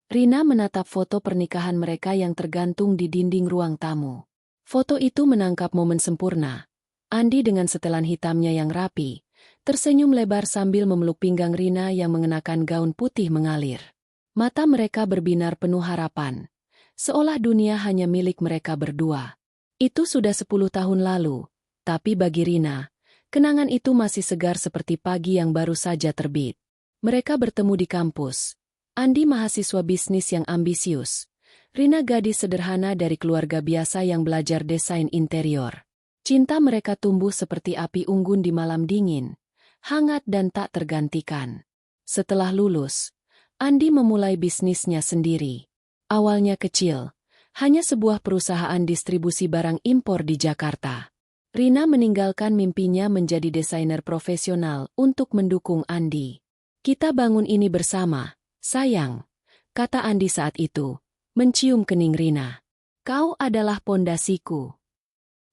Rina menatap foto pernikahan mereka yang tergantung di dinding ruang tamu. Foto itu menangkap momen sempurna. Andi dengan setelan hitamnya yang rapi, tersenyum lebar sambil memeluk pinggang Rina yang mengenakan gaun putih mengalir. Mata mereka berbinar penuh harapan, seolah dunia hanya milik mereka berdua. Itu sudah 10 tahun lalu, tapi bagi Rina, kenangan itu masih segar seperti pagi yang baru saja terbit. Mereka bertemu di kampus. Andi mahasiswa bisnis yang ambisius. Rina gadis sederhana dari keluarga biasa yang belajar desain interior. Cinta mereka tumbuh seperti api unggun di malam dingin, hangat dan tak tergantikan. Setelah lulus, Andi memulai bisnisnya sendiri. Awalnya kecil, hanya sebuah perusahaan distribusi barang impor di Jakarta. Rina meninggalkan mimpinya menjadi desainer profesional untuk mendukung Andi. Kita bangun ini bersama. Sayang, kata Andi saat itu, mencium kening Rina. Kau adalah pondasiku.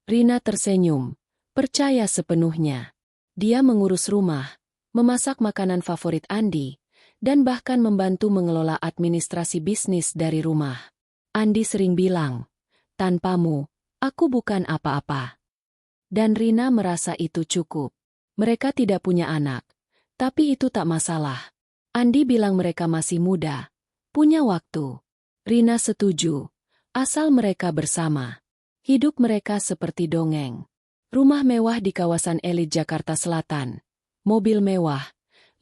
Rina tersenyum, percaya sepenuhnya. Dia mengurus rumah, memasak makanan favorit Andi, dan bahkan membantu mengelola administrasi bisnis dari rumah. Andi sering bilang, tanpamu, aku bukan apa-apa. Dan Rina merasa itu cukup. Mereka tidak punya anak, tapi itu tak masalah. Andi bilang mereka masih muda, punya waktu. Rina setuju, asal mereka bersama. Hidup mereka seperti dongeng. Rumah mewah di kawasan elit Jakarta Selatan, mobil mewah,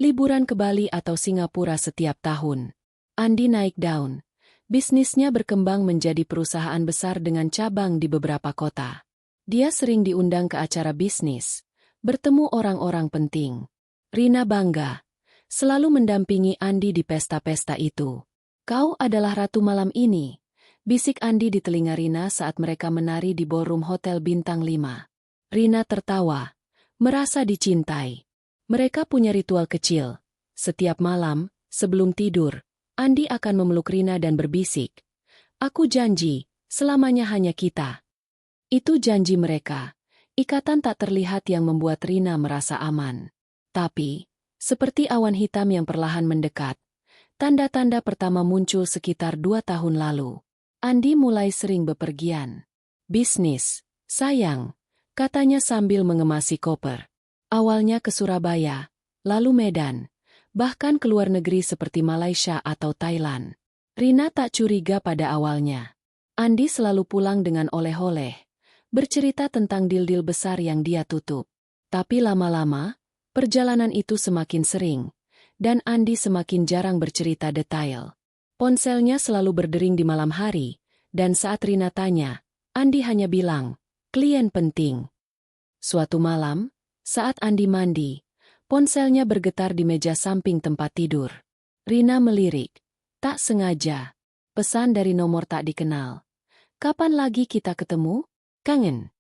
liburan ke Bali atau Singapura setiap tahun. Andi naik daun. Bisnisnya berkembang menjadi perusahaan besar dengan cabang di beberapa kota. Dia sering diundang ke acara bisnis, bertemu orang-orang penting. Rina bangga. Selalu mendampingi Andi di pesta-pesta itu. Kau adalah ratu malam ini, bisik Andi di telinga Rina saat mereka menari di ballroom hotel bintang 5. Rina tertawa, merasa dicintai. Mereka punya ritual kecil. Setiap malam, sebelum tidur, Andi akan memeluk Rina dan berbisik, "Aku janji, selamanya hanya kita." Itu janji mereka, ikatan tak terlihat yang membuat Rina merasa aman. Tapi, seperti awan hitam yang perlahan mendekat, tanda-tanda pertama muncul sekitar 2 tahun lalu. Andi mulai sering bepergian. "Bisnis, sayang," katanya sambil mengemasi koper. Awalnya ke Surabaya, lalu Medan, bahkan ke luar negeri seperti Malaysia atau Thailand. Rina tak curiga pada awalnya. Andi selalu pulang dengan oleh-oleh, bercerita tentang deal-deal besar yang dia tutup. Tapi lama-lama, perjalanan itu semakin sering, dan Andi semakin jarang bercerita detail. Ponselnya selalu berdering di malam hari, dan saat Rina tanya, Andi hanya bilang, "Klien penting." Suatu malam, saat Andi mandi, ponselnya bergetar di meja samping tempat tidur. Rina melirik, tak sengaja. Pesan dari nomor tak dikenal. "Kapan lagi kita ketemu? Kangen."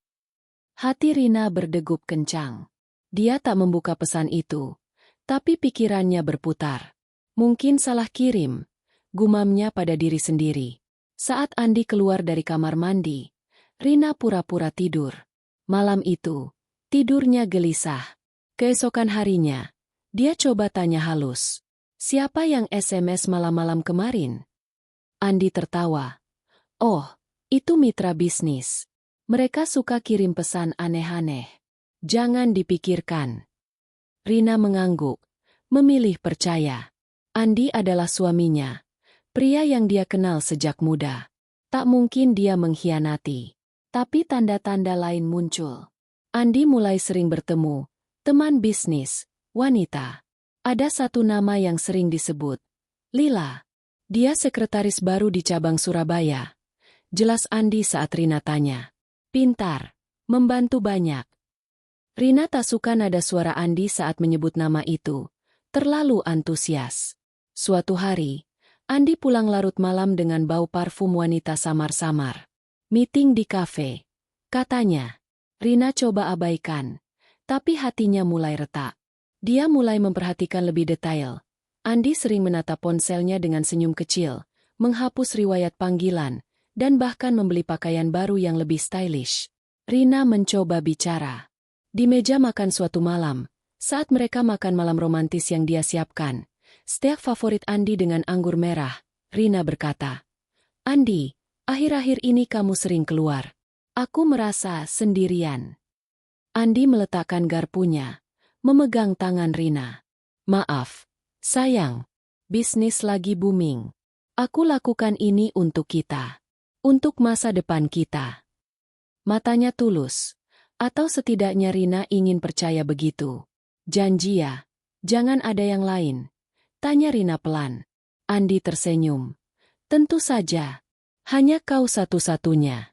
Hati Rina berdegup kencang. Dia tak membuka pesan itu, tapi pikirannya berputar. Mungkin salah kirim, gumamnya pada diri sendiri. Saat Andi keluar dari kamar mandi, Rina pura-pura tidur. Malam itu, tidurnya gelisah. Keesokan harinya, dia coba tanya halus, "Siapa yang SMS malam-malam kemarin?" Andi tertawa. "Oh, itu mitra bisnis. Mereka suka kirim pesan aneh-aneh. Jangan dipikirkan." Rina mengangguk, memilih percaya. Andi adalah suaminya, pria yang dia kenal sejak muda. Tak mungkin dia mengkhianati. Tapi tanda-tanda lain muncul. Andi mulai sering bertemu teman bisnis, wanita. Ada satu nama yang sering disebut, Lila. Dia sekretaris baru di cabang Surabaya. Jelas Andi saat Rina tanya. Pintar, membantu banyak. Rina tak suka nada suara Andi saat menyebut nama itu. Terlalu antusias. Suatu hari, Andi pulang larut malam dengan bau parfum wanita samar-samar. Meeting di kafe. Katanya. Rina coba abaikan. Tapi hatinya mulai retak. Dia mulai memperhatikan lebih detail. Andi sering menatap ponselnya dengan senyum kecil, menghapus riwayat panggilan, dan bahkan membeli pakaian baru yang lebih stylish. Rina mencoba bicara. Di meja makan suatu malam, saat mereka makan malam romantis yang dia siapkan, steak favorit Andi dengan anggur merah, Rina berkata. Andi, akhir-akhir ini kamu sering keluar. Aku merasa sendirian. Andi meletakkan garpunya, memegang tangan Rina. Maaf, sayang. Bisnis lagi booming. Aku lakukan ini untuk kita. Untuk masa depan kita. Matanya tulus. Atau setidaknya Rina ingin percaya begitu. Janji ya, jangan ada yang lain. Tanya Rina pelan. Andi tersenyum. Tentu saja. Hanya kau satu-satunya.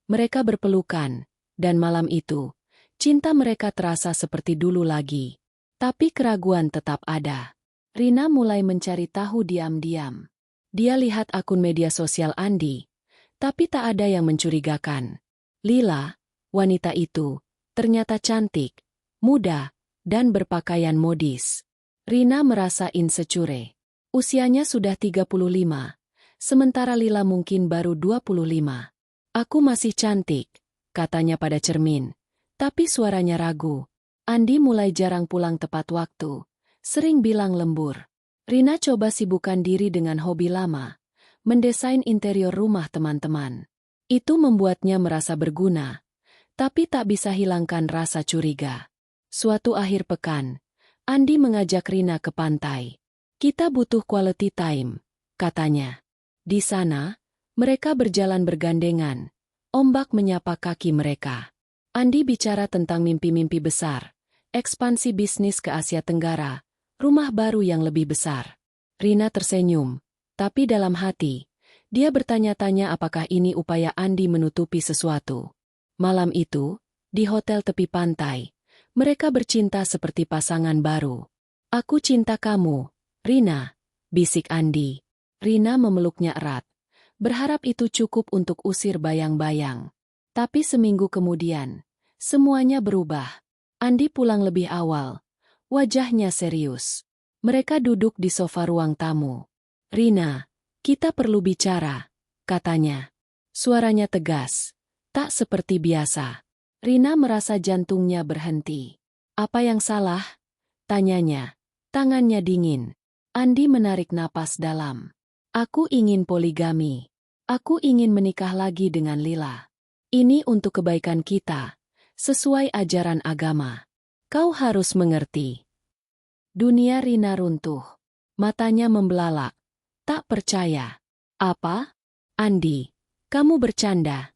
Mereka berpelukan, dan malam itu, cinta mereka terasa seperti dulu lagi. Tapi keraguan tetap ada. Rina mulai mencari tahu diam-diam. Dia lihat akun media sosial Andi, tapi tak ada yang mencurigakan. Lila, wanita itu, ternyata cantik, muda, dan berpakaian modis. Rina merasa insecure. Usianya sudah 35, sementara Lila mungkin baru 25. Aku masih cantik, katanya pada cermin. Tapi suaranya ragu. Andi mulai jarang pulang tepat waktu. Sering bilang lembur. Rina coba sibukkan diri dengan hobi lama. Mendesain interior rumah teman-teman. Itu membuatnya merasa berguna. Tapi tak bisa hilangkan rasa curiga. Suatu akhir pekan, Andi mengajak Rina ke pantai. Kita butuh quality time, katanya. Di sana, mereka berjalan bergandengan. Ombak menyapa kaki mereka. Andi bicara tentang mimpi-mimpi besar. Ekspansi bisnis ke Asia Tenggara. Rumah baru yang lebih besar. Rina tersenyum. Tapi dalam hati, dia bertanya-tanya apakah ini upaya Andi menutupi sesuatu. Malam itu, di hotel tepi pantai, mereka bercinta seperti pasangan baru. Aku cinta kamu, Rina, bisik Andi. Rina memeluknya erat. Berharap itu cukup untuk usir bayang-bayang. Tapi seminggu kemudian, semuanya berubah. Andi pulang lebih awal. Wajahnya serius. Mereka duduk di sofa ruang tamu. Rina, kita perlu bicara, katanya. Suaranya tegas, tak seperti biasa. Rina merasa jantungnya berhenti. Apa yang salah? Tanyanya. Tangannya dingin. Andi menarik napas dalam. Aku ingin poligami. Aku ingin menikah lagi dengan Lila. Ini untuk kebaikan kita, sesuai ajaran agama. Kau harus mengerti. Dunia Rina runtuh. Matanya membelalak. Tak percaya. Apa? Andi, kamu bercanda.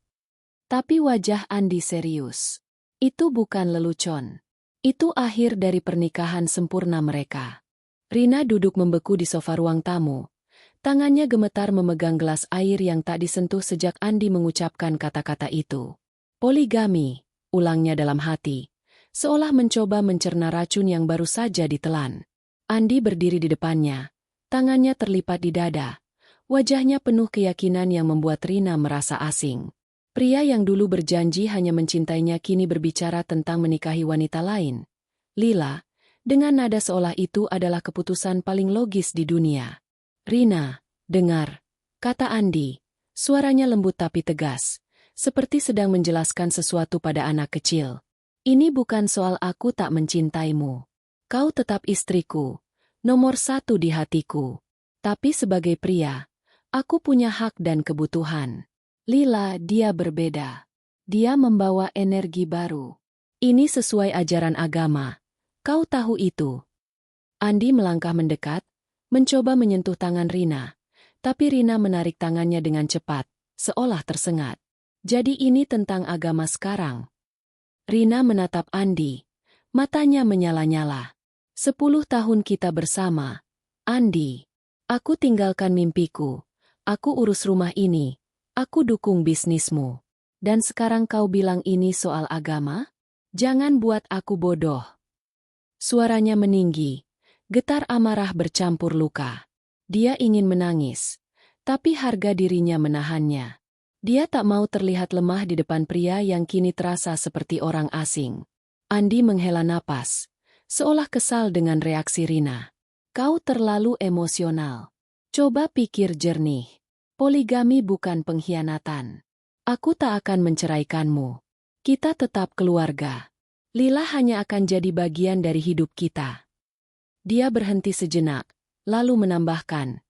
Tapi wajah Andi serius. Itu bukan lelucon. Itu akhir dari pernikahan sempurna mereka. Rina duduk membeku di sofa ruang tamu. Tangannya gemetar memegang gelas air yang tak disentuh sejak Andi mengucapkan kata-kata itu. Poligami, ulangnya dalam hati. Seolah mencoba mencerna racun yang baru saja ditelan. Andi berdiri di depannya. Tangannya terlipat di dada. Wajahnya penuh keyakinan yang membuat Rina merasa asing. Pria yang dulu berjanji hanya mencintainya kini berbicara tentang menikahi wanita lain. Lila, dengan nada seolah itu adalah keputusan paling logis di dunia. Rina, dengar, kata Andi. Suaranya lembut tapi tegas, seperti sedang menjelaskan sesuatu pada anak kecil. Ini bukan soal aku tak mencintaimu. Kau tetap istriku, nomor satu di hatiku. Tapi sebagai pria, aku punya hak dan kebutuhan. Lila, dia berbeda. Dia membawa energi baru. Ini sesuai ajaran agama. Kau tahu itu. Andi melangkah mendekat, mencoba menyentuh tangan Rina. Tapi Rina menarik tangannya dengan cepat, seolah tersengat. Jadi ini tentang agama sekarang. Rina menatap Andi. Matanya menyala-nyala. 10 tahun kita bersama. Andi. Aku tinggalkan mimpiku. Aku urus rumah ini. Aku dukung bisnismu. Dan sekarang kau bilang ini soal agama? Jangan buat aku bodoh. Suaranya meninggi. Getar amarah bercampur luka. Dia ingin menangis. Tapi harga dirinya menahannya. Dia tak mau terlihat lemah di depan pria yang kini terasa seperti orang asing. Andi menghela napas, seolah kesal dengan reaksi Rina. Kau terlalu emosional. Coba pikir jernih. Poligami bukan pengkhianatan. Aku tak akan menceraikanmu. Kita tetap keluarga. Lila hanya akan jadi bagian dari hidup kita. Dia berhenti sejenak, lalu menambahkan.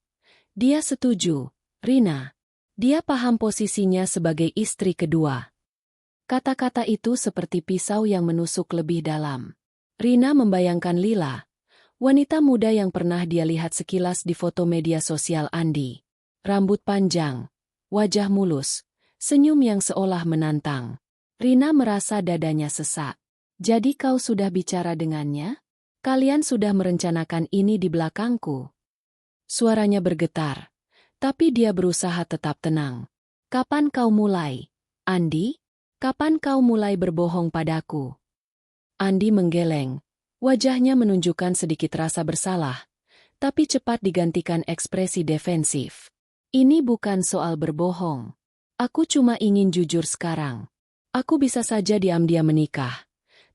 Dia setuju, Rina. Dia paham posisinya sebagai istri kedua. Kata-kata itu seperti pisau yang menusuk lebih dalam. Rina membayangkan Lila, wanita muda yang pernah dia lihat sekilas di foto media sosial Andi. Rambut panjang, wajah mulus, senyum yang seolah menantang. Rina merasa dadanya sesak. Jadi kau sudah bicara dengannya? Kalian sudah merencanakan ini di belakangku. Suaranya bergetar, tapi dia berusaha tetap tenang. Kapan kau mulai, Andi? Kapan kau mulai berbohong padaku? Andi menggeleng. Wajahnya menunjukkan sedikit rasa bersalah, tapi cepat digantikan ekspresi defensif. Ini bukan soal berbohong. Aku cuma ingin jujur sekarang. Aku bisa saja diam-diam menikah.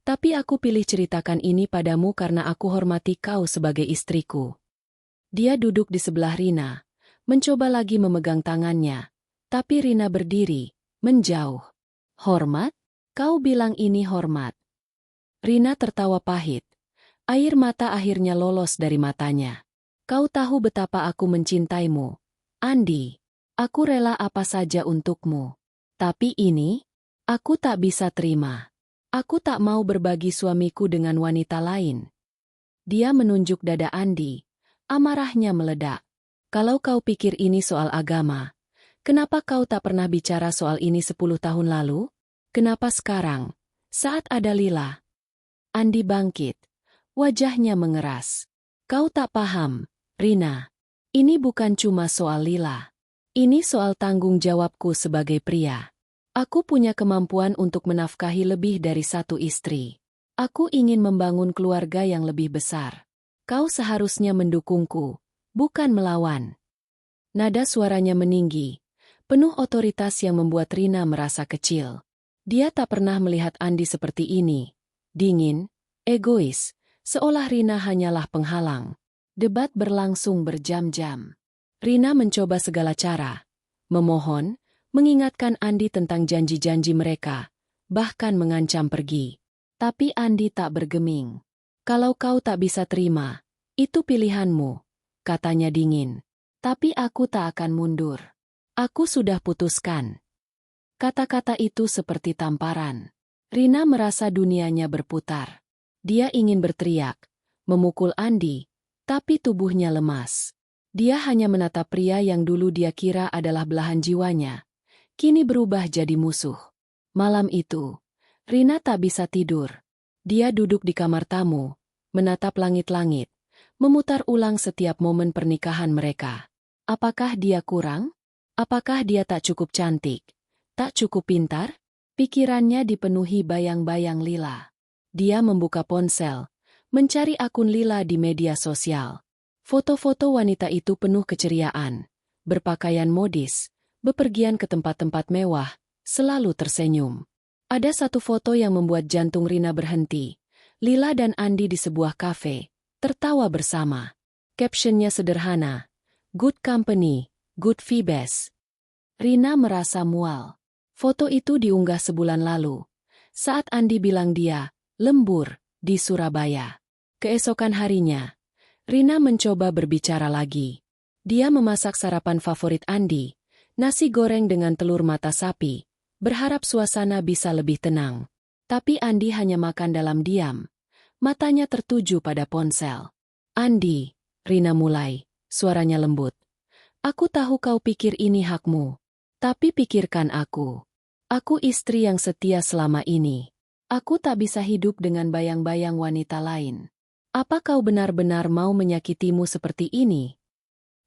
Tapi aku pilih ceritakan ini padamu karena aku hormati kau sebagai istriku. Dia duduk di sebelah Rina, mencoba lagi memegang tangannya. Tapi Rina berdiri, menjauh. Hormat? Kau bilang ini hormat. Rina tertawa pahit. Air mata akhirnya lolos dari matanya. Kau tahu betapa aku mencintaimu, Andi. Aku rela apa saja untukmu. Tapi ini, aku tak bisa terima. Aku tak mau berbagi suamiku dengan wanita lain. Dia menunjuk dada Andi. Amarahnya meledak. Kalau kau pikir ini soal agama, kenapa kau tak pernah bicara soal ini 10 tahun lalu? Kenapa sekarang, saat ada Lila? Andi bangkit. Wajahnya mengeras. Kau tak paham, Rina. Ini bukan cuma soal Lila. Ini soal tanggung jawabku sebagai pria. Aku punya kemampuan untuk menafkahi lebih dari satu istri. Aku ingin membangun keluarga yang lebih besar. Kau seharusnya mendukungku, bukan melawan. Nada suaranya meninggi, penuh otoritas yang membuat Rina merasa kecil. Dia tak pernah melihat Andi seperti ini. Dingin, egois, seolah Rina hanyalah penghalang. Debat berlangsung berjam-jam. Rina mencoba segala cara. Memohon, mengingatkan Andi tentang janji-janji mereka, bahkan mengancam pergi. Tapi Andi tak bergeming. Kalau kau tak bisa terima, itu pilihanmu, katanya dingin. Tapi aku tak akan mundur. Aku sudah putuskan. Kata-kata itu seperti tamparan. Rina merasa dunianya berputar. Dia ingin berteriak, memukul Andi, tapi tubuhnya lemas. Dia hanya menatap pria yang dulu dia kira adalah belahan jiwanya. Kini berubah jadi musuh. Malam itu, Rina tak bisa tidur. Dia duduk di kamar tamu, menatap langit-langit, memutar ulang setiap momen pernikahan mereka. Apakah dia kurang? Apakah dia tak cukup cantik? Tak cukup pintar? Pikirannya dipenuhi bayang-bayang Lila. Dia membuka ponsel, mencari akun Lila di media sosial. Foto-foto wanita itu penuh keceriaan, berpakaian modis, bepergian ke tempat-tempat mewah, selalu tersenyum. Ada satu foto yang membuat jantung Rina berhenti. Lila dan Andi di sebuah kafe, tertawa bersama. Captionnya sederhana, "Good company, good vibes." Rina merasa mual. Foto itu diunggah sebulan lalu, saat Andi bilang dia lembur di Surabaya. Keesokan harinya, Rina mencoba berbicara lagi. Dia memasak sarapan favorit Andi, nasi goreng dengan telur mata sapi, berharap suasana bisa lebih tenang. Tapi Andi hanya makan dalam diam. Matanya tertuju pada ponsel. "Andi," Rina mulai, suaranya lembut. "Aku tahu kau pikir ini hakmu. Tapi pikirkan aku. Aku istri yang setia selama ini. Aku tak bisa hidup dengan bayang-bayang wanita lain. Apa kau benar-benar mau menyakitimu seperti ini?"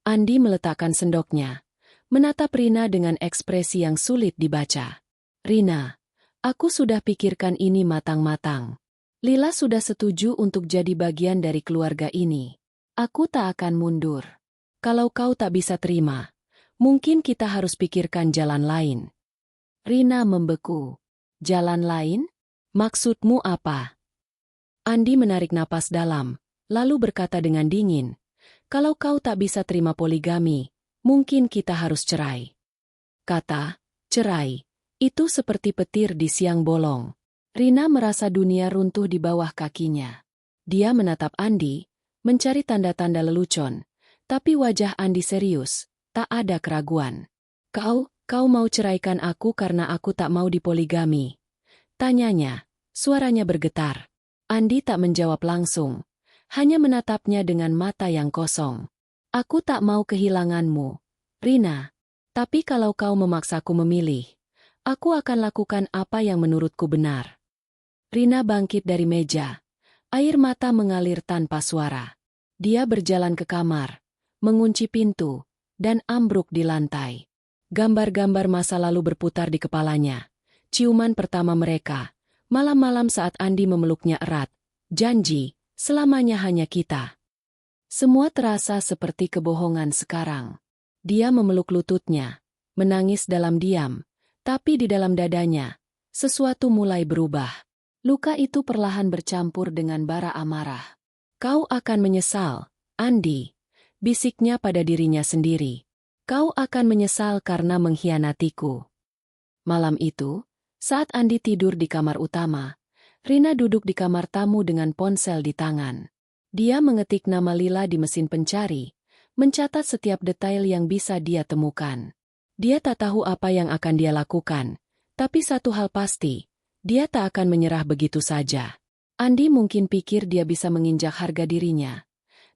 Andi meletakkan sendoknya, menatap Rina dengan ekspresi yang sulit dibaca. "Rina, aku sudah pikirkan ini matang-matang. Lila sudah setuju untuk jadi bagian dari keluarga ini. Aku tak akan mundur. Kalau kau tak bisa terima, mungkin kita harus pikirkan jalan lain." Rina membeku. "Jalan lain? Maksudmu apa?" Andi menarik napas dalam, lalu berkata dengan dingin, "Kalau kau tak bisa terima poligami, mungkin kita harus cerai." Kata cerai itu seperti petir di siang bolong. Rina merasa dunia runtuh di bawah kakinya. Dia menatap Andi, mencari tanda-tanda lelucon, Tapi wajah Andi serius, tak ada keraguan. Kau mau ceraikan aku karena aku tak mau dipoligami? Tanyanya, suaranya bergetar. Andi tak menjawab langsung, hanya menatapnya dengan mata yang kosong. Aku tak mau kehilanganmu, Rina. Tapi kalau kau memaksaku memilih, aku akan lakukan apa yang menurutku benar. Rina bangkit dari meja. Air mata mengalir tanpa suara. Dia berjalan ke kamar, mengunci pintu, dan ambruk di lantai. Gambar-gambar masa lalu berputar di kepalanya. Ciuman pertama mereka, malam-malam saat Andi memeluknya erat. Janji, selamanya hanya kita. Semua terasa seperti kebohongan sekarang. Dia memeluk lututnya, menangis dalam diam, tapi di dalam dadanya, sesuatu mulai berubah. Luka itu perlahan bercampur dengan bara amarah. Kau akan menyesal, Andi, bisiknya pada dirinya sendiri. Kau akan menyesal karena mengkhianatiku. Malam itu, saat Andi tidur di kamar utama, Rina duduk di kamar tamu dengan ponsel di tangan. Dia mengetik nama Lila di mesin pencari, mencatat setiap detail yang bisa dia temukan. Dia tak tahu apa yang akan dia lakukan, tapi satu hal pasti, dia tak akan menyerah begitu saja. Andi mungkin pikir dia bisa menginjak harga dirinya,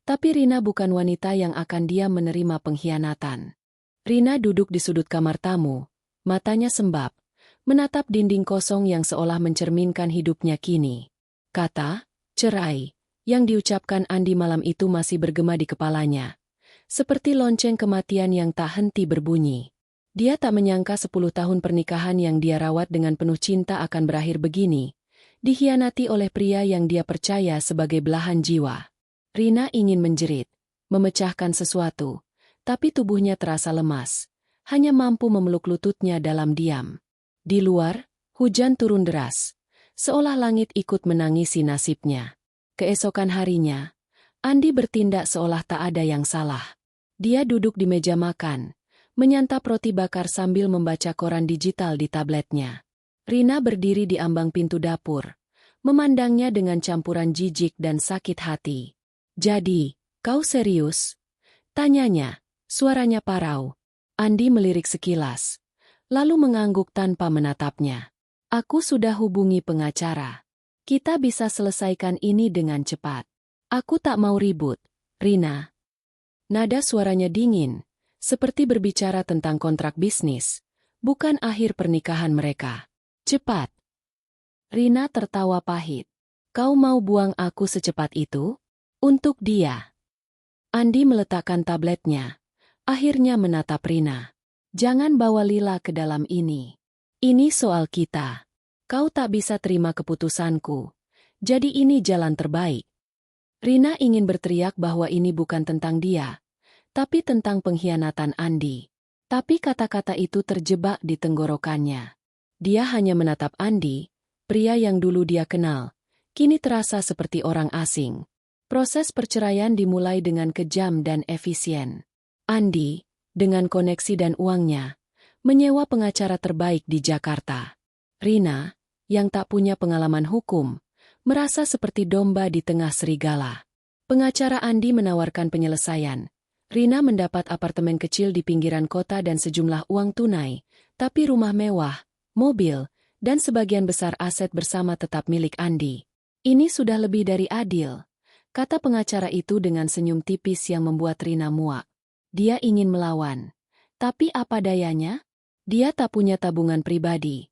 tapi Rina bukan wanita yang akan dia menerima pengkhianatan. Rina duduk di sudut kamar tamu, matanya sembab, menatap dinding kosong yang seolah mencerminkan hidupnya kini. Kata, cerai, yang diucapkan Andi malam itu masih bergema di kepalanya. Seperti lonceng kematian yang tak henti berbunyi. Dia tak menyangka 10 tahun pernikahan yang dia rawat dengan penuh cinta akan berakhir begini. Dikhianati oleh pria yang dia percaya sebagai belahan jiwa. Rina ingin menjerit, memecahkan sesuatu, tapi tubuhnya terasa lemas. Hanya mampu memeluk lututnya dalam diam. Di luar, hujan turun deras. Seolah langit ikut menangisi nasibnya. Keesokan harinya, Andi bertindak seolah tak ada yang salah. Dia duduk di meja makan, menyantap roti bakar sambil membaca koran digital di tabletnya. Rina berdiri di ambang pintu dapur, memandangnya dengan campuran jijik dan sakit hati. Jadi, kau serius? Tanyanya, suaranya parau. Andi melirik sekilas, lalu mengangguk tanpa menatapnya. Aku sudah hubungi pengacara. Kita bisa selesaikan ini dengan cepat. Aku tak mau ribut, Rina. Nada suaranya dingin, seperti berbicara tentang kontrak bisnis, bukan akhir pernikahan mereka. Cepat. Rina tertawa pahit. Kau mau buang aku secepat itu? Untuk dia. Andi meletakkan tabletnya, akhirnya menatap Rina. Jangan bawa Lila ke dalam ini. Ini soal kita. Kau tak bisa terima keputusanku. Jadi ini jalan terbaik. Rina ingin berteriak bahwa ini bukan tentang dia, tapi tentang pengkhianatan Andi. Tapi kata-kata itu terjebak di tenggorokannya. Dia hanya menatap Andi, pria yang dulu dia kenal, kini terasa seperti orang asing. Proses perceraian dimulai dengan kejam dan efisien. Andi, dengan koneksi dan uangnya, menyewa pengacara terbaik di Jakarta. Rina, yang tak punya pengalaman hukum, merasa seperti domba di tengah serigala. Pengacara Andi menawarkan penyelesaian. Rina mendapat apartemen kecil di pinggiran kota dan sejumlah uang tunai, tapi rumah mewah, mobil, dan sebagian besar aset bersama tetap milik Andi. Ini sudah lebih dari adil, kata pengacara itu dengan senyum tipis yang membuat Rina muak. Dia ingin melawan, tapi apa dayanya? Dia tak punya tabungan pribadi.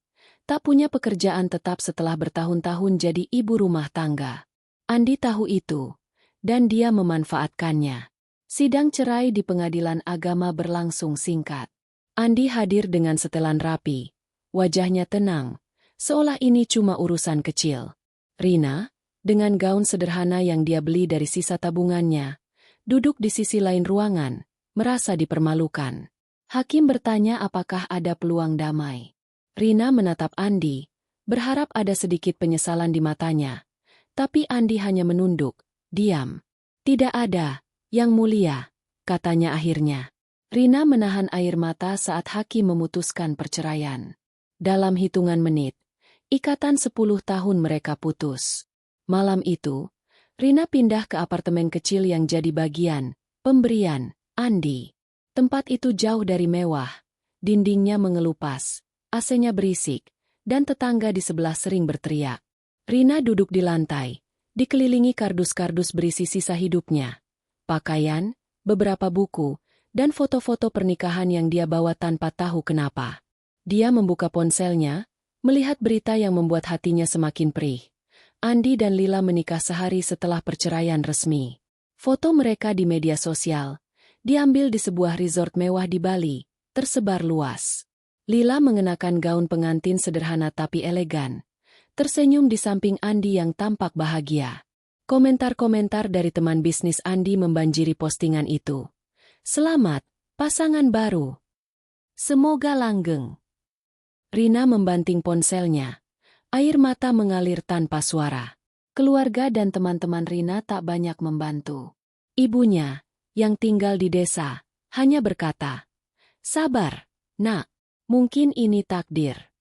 Tak punya pekerjaan tetap setelah bertahun-tahun jadi ibu rumah tangga. Andi tahu itu, dan dia memanfaatkannya. Sidang cerai di pengadilan agama berlangsung singkat. Andi hadir dengan setelan rapi. Wajahnya tenang, seolah ini cuma urusan kecil. Rina, dengan gaun sederhana yang dia beli dari sisa tabungannya, duduk di sisi lain ruangan, merasa dipermalukan. Hakim bertanya apakah ada peluang damai. Rina menatap Andi, berharap ada sedikit penyesalan di matanya. Tapi Andi hanya menunduk, diam. Tidak ada, Yang Mulia, katanya akhirnya. Rina menahan air mata saat hakim memutuskan perceraian. Dalam hitungan menit, ikatan 10 tahun mereka putus. Malam itu, Rina pindah ke apartemen kecil yang jadi bagian Pemberian, Andi. Tempat itu jauh dari mewah. Dindingnya mengelupas, AC-nya berisik, dan tetangga di sebelah sering berteriak. Rina duduk di lantai, dikelilingi kardus-kardus berisi sisa hidupnya. Pakaian, beberapa buku, dan foto-foto pernikahan yang dia bawa tanpa tahu kenapa. Dia membuka ponselnya, melihat berita yang membuat hatinya semakin perih. Andi dan Lila menikah sehari setelah perceraian resmi. Foto mereka di media sosial, diambil di sebuah resort mewah di Bali, tersebar luas. Lila mengenakan gaun pengantin sederhana tapi elegan, tersenyum di samping Andi yang tampak bahagia. Komentar-komentar dari teman bisnis Andi membanjiri postingan itu. Selamat, pasangan baru. Semoga langgeng. Rina membanting ponselnya. Air mata mengalir tanpa suara. Keluarga dan teman-teman Rina tak banyak membantu. Ibunya, yang tinggal di desa, hanya berkata, "Sabar, nak, mungkin ini takdir."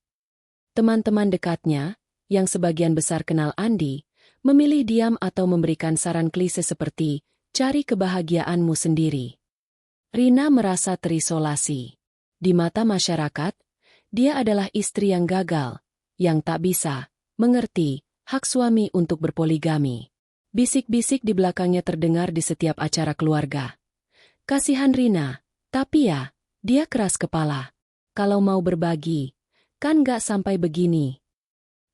Teman-teman dekatnya, yang sebagian besar kenal Andi, memilih diam atau memberikan saran klise seperti, "Cari kebahagiaanmu sendiri." Rina merasa terisolasi. Di mata masyarakat, dia adalah istri yang gagal, yang tak bisa mengerti hak suami untuk berpoligami. Bisik-bisik di belakangnya terdengar di setiap acara keluarga. Kasihan Rina, tapi ya, dia keras kepala. Kalau mau berbagi, kan gak sampai begini.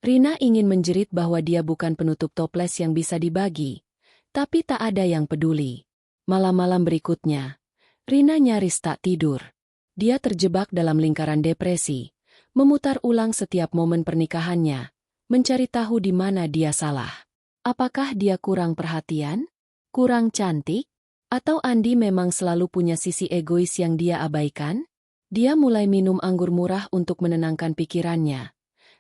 Rina ingin menjerit bahwa dia bukan penutup toples yang bisa dibagi, tapi tak ada yang peduli. Malam-malam berikutnya, Rina nyaris tak tidur. Dia terjebak dalam lingkaran depresi, memutar ulang setiap momen pernikahannya, mencari tahu di mana dia salah. Apakah dia kurang perhatian? Kurang cantik? Atau Andi memang selalu punya sisi egois yang dia abaikan? Dia mulai minum anggur murah untuk menenangkan pikirannya.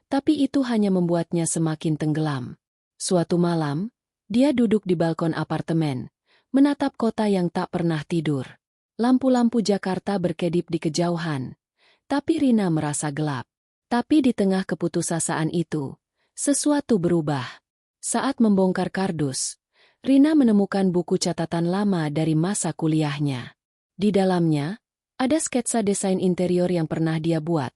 Tapi itu hanya membuatnya semakin tenggelam. Suatu malam, dia duduk di balkon apartemen, menatap kota yang tak pernah tidur. Lampu-lampu Jakarta berkedip di kejauhan. Tapi Rina merasa gelap. Tapi di tengah keputusasaan itu, sesuatu berubah. Saat membongkar kardus, Rina menemukan buku catatan lama dari masa kuliahnya. Di dalamnya, ada sketsa desain interior yang pernah dia buat,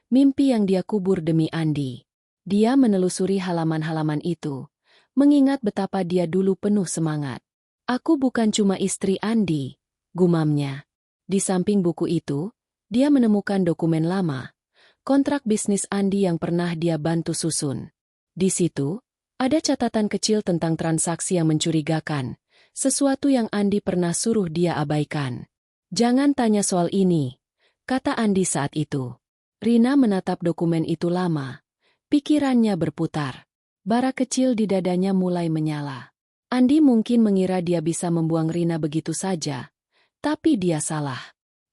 mimpi yang dia kubur demi Andi. Dia menelusuri halaman-halaman itu, mengingat betapa dia dulu penuh semangat. "Aku bukan cuma istri Andi," gumamnya. Di samping buku itu, dia menemukan dokumen lama, kontrak bisnis Andi yang pernah dia bantu susun. Di situ, ada catatan kecil tentang transaksi yang mencurigakan, sesuatu yang Andi pernah suruh dia abaikan. "Jangan tanya soal ini," kata Andi saat itu. Rina menatap dokumen itu lama. Pikirannya berputar. Bara kecil di dadanya mulai menyala. Andi mungkin mengira dia bisa membuang Rina begitu saja. Tapi dia salah.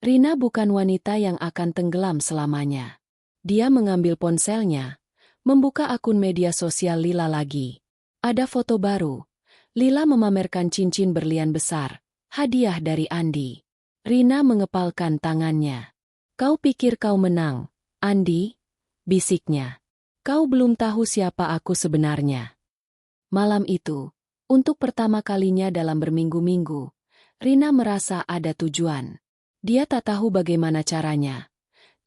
Rina bukan wanita yang akan tenggelam selamanya. Dia mengambil ponselnya, membuka akun media sosial Lila lagi. Ada foto baru. Lila memamerkan cincin berlian besar, hadiah dari Andi. Rina mengepalkan tangannya. "Kau pikir kau menang, Andi?" bisiknya. "Kau belum tahu siapa aku sebenarnya." Malam itu, untuk pertama kalinya dalam berminggu-minggu, Rina merasa ada tujuan. Dia tak tahu bagaimana caranya.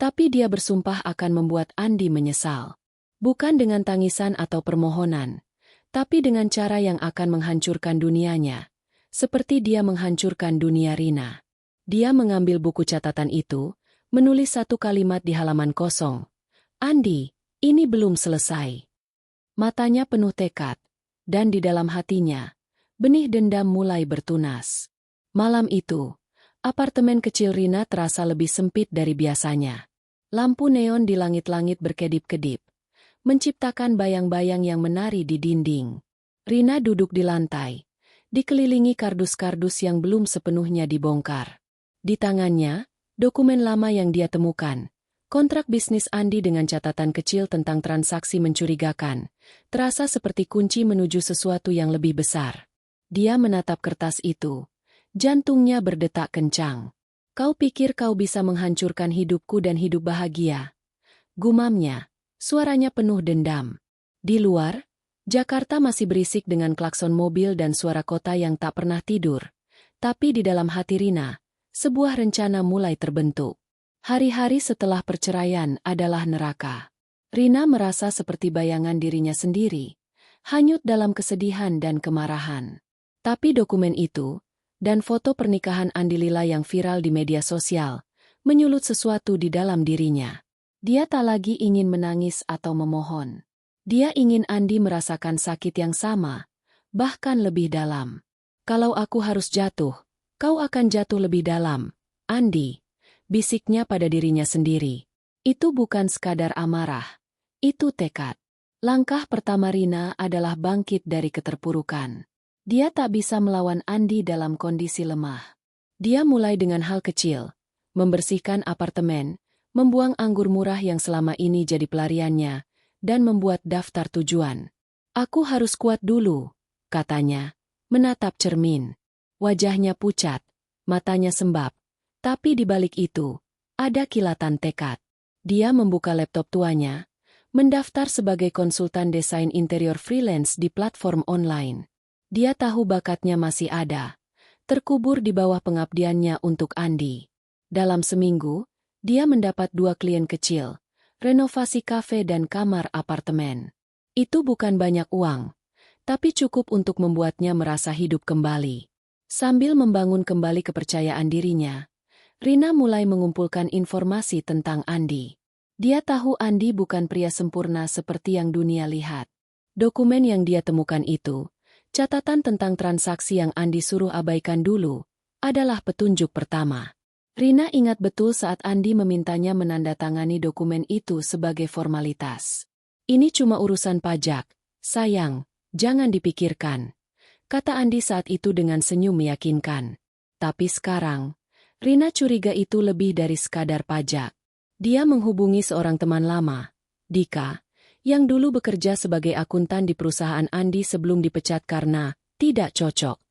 Tapi dia bersumpah akan membuat Andi menyesal. Bukan dengan tangisan atau permohonan, tapi dengan cara yang akan menghancurkan dunianya. Seperti dia menghancurkan dunia Rina. Dia mengambil buku catatan itu, menulis satu kalimat di halaman kosong. "Andi, ini belum selesai." Matanya penuh tekad, dan di dalam hatinya, benih dendam mulai bertunas. Malam itu, apartemen kecil Rina terasa lebih sempit dari biasanya. Lampu neon di langit-langit berkedip-kedip, menciptakan bayang-bayang yang menari di dinding. Rina duduk di lantai, dikelilingi kardus-kardus yang belum sepenuhnya dibongkar. Di tangannya, dokumen lama yang dia temukan, kontrak bisnis Andi dengan catatan kecil tentang transaksi mencurigakan, terasa seperti kunci menuju sesuatu yang lebih besar. Dia menatap kertas itu. Jantungnya berdetak kencang. "Kau pikir kau bisa menghancurkan hidupku dan hidup bahagia?" gumamnya, suaranya penuh dendam. Di luar, Jakarta masih berisik dengan klakson mobil dan suara kota yang tak pernah tidur. Tapi di dalam hati Rina, sebuah rencana mulai terbentuk. Hari-hari setelah perceraian adalah neraka. Rina merasa seperti bayangan dirinya sendiri, hanyut dalam kesedihan dan kemarahan. Tapi dokumen itu, dan foto pernikahan Andi Lila yang viral di media sosial, menyulut sesuatu di dalam dirinya. Dia tak lagi ingin menangis atau memohon. Dia ingin Andi merasakan sakit yang sama, bahkan lebih dalam. Kalau aku harus jatuh, kau akan jatuh lebih dalam, Andi, bisiknya pada dirinya sendiri. Itu bukan sekadar amarah, itu tekad. Langkah pertama Rina adalah bangkit dari keterpurukan. Dia tak bisa melawan Andi dalam kondisi lemah. Dia mulai dengan hal kecil, membersihkan apartemen, membuang anggur murah yang selama ini jadi pelariannya, dan membuat daftar tujuan. Aku harus kuat dulu, katanya, menatap cermin. Wajahnya pucat, matanya sembab, tapi di balik itu, ada kilatan tekad. Dia membuka laptop tuanya, mendaftar sebagai konsultan desain interior freelance di platform online. Dia tahu bakatnya masih ada, terkubur di bawah pengabdiannya untuk Andi. Dalam seminggu, dia mendapat 2 klien kecil, renovasi kafe dan kamar apartemen. Itu bukan banyak uang, tapi cukup untuk membuatnya merasa hidup kembali. Sambil membangun kembali kepercayaan dirinya, Rina mulai mengumpulkan informasi tentang Andi. Dia tahu Andi bukan pria sempurna seperti yang dunia lihat. Dokumen yang dia temukan itu, catatan tentang transaksi yang Andi suruh abaikan dulu, adalah petunjuk pertama. Rina ingat betul saat Andi memintanya menandatangani dokumen itu sebagai formalitas. Ini cuma urusan pajak, sayang, jangan dipikirkan, kata Andi saat itu dengan senyum meyakinkan. Tapi sekarang, Rina curiga itu lebih dari sekadar pajak. Dia menghubungi seorang teman lama, Dika, yang dulu bekerja sebagai akuntan di perusahaan Andi sebelum dipecat karena tidak cocok.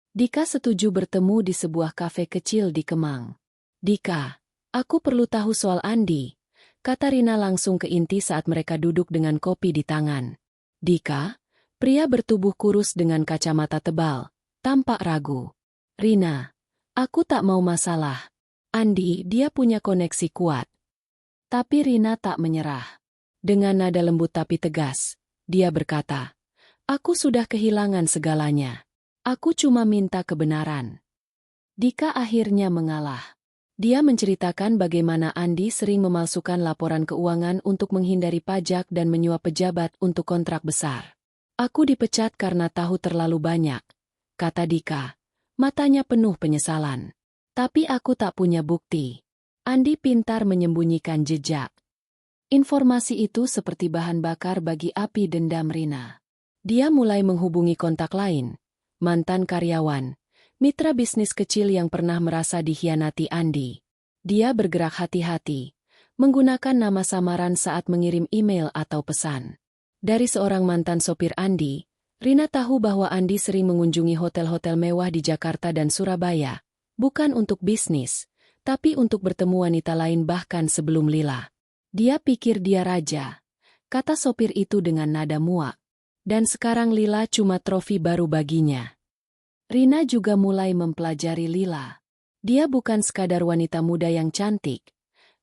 Dika setuju bertemu di sebuah kafe kecil di Kemang. Dika, aku perlu tahu soal Andi, kata Rina langsung ke inti saat mereka duduk dengan kopi di tangan. Dika, pria bertubuh kurus dengan kacamata tebal, tampak ragu. Rina, aku tak mau masalah. Andi, dia punya koneksi kuat. Tapi Rina tak menyerah. Dengan nada lembut tapi tegas, dia berkata, aku sudah kehilangan segalanya. Aku cuma minta kebenaran. Dika akhirnya mengalah. Dia menceritakan bagaimana Andi sering memalsukan laporan keuangan untuk menghindari pajak dan menyuap pejabat untuk kontrak besar. Aku dipecat karena tahu terlalu banyak, kata Dika, matanya penuh penyesalan. Tapi aku tak punya bukti. Andi pintar menyembunyikan jejak. Informasi itu seperti bahan bakar bagi api dendam Rina. Dia mulai menghubungi kontak lain, mantan karyawan, mitra bisnis kecil yang pernah merasa dikhianati Andi. Dia bergerak hati-hati, menggunakan nama samaran saat mengirim email atau pesan. Dari seorang mantan sopir Andi, Rina tahu bahwa Andi sering mengunjungi hotel-hotel mewah di Jakarta dan Surabaya, bukan untuk bisnis, tapi untuk bertemu wanita lain bahkan sebelum Lila. Dia pikir dia raja, kata sopir itu dengan nada muak. Dan sekarang Lila cuma trofi baru baginya. Rina juga mulai mempelajari Lila. Dia bukan sekadar wanita muda yang cantik.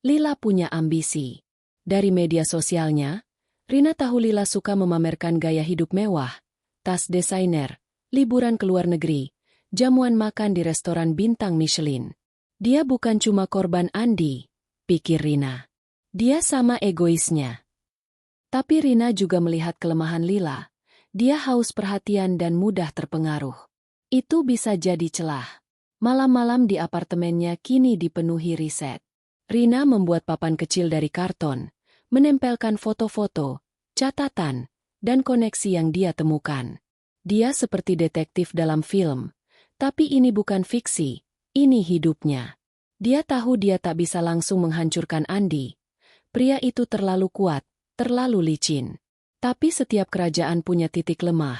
Lila punya ambisi. Dari media sosialnya, Rina tahu Lila suka memamerkan gaya hidup mewah, tas desainer, liburan ke luar negeri, jamuan makan di restoran bintang Michelin. Dia bukan cuma korban Andi, pikir Rina. Dia sama egoisnya. Tapi Rina juga melihat kelemahan Lila. Dia haus perhatian dan mudah terpengaruh. Itu bisa jadi celah. Malam-malam di apartemennya kini dipenuhi riset. Rina membuat papan kecil dari karton, menempelkan foto-foto, catatan, dan koneksi yang dia temukan. Dia seperti detektif dalam film. Tapi ini bukan fiksi, ini hidupnya. Dia tahu dia tak bisa langsung menghancurkan Andi. Pria itu terlalu kuat, terlalu licin. Tapi setiap kerajaan punya titik lemah.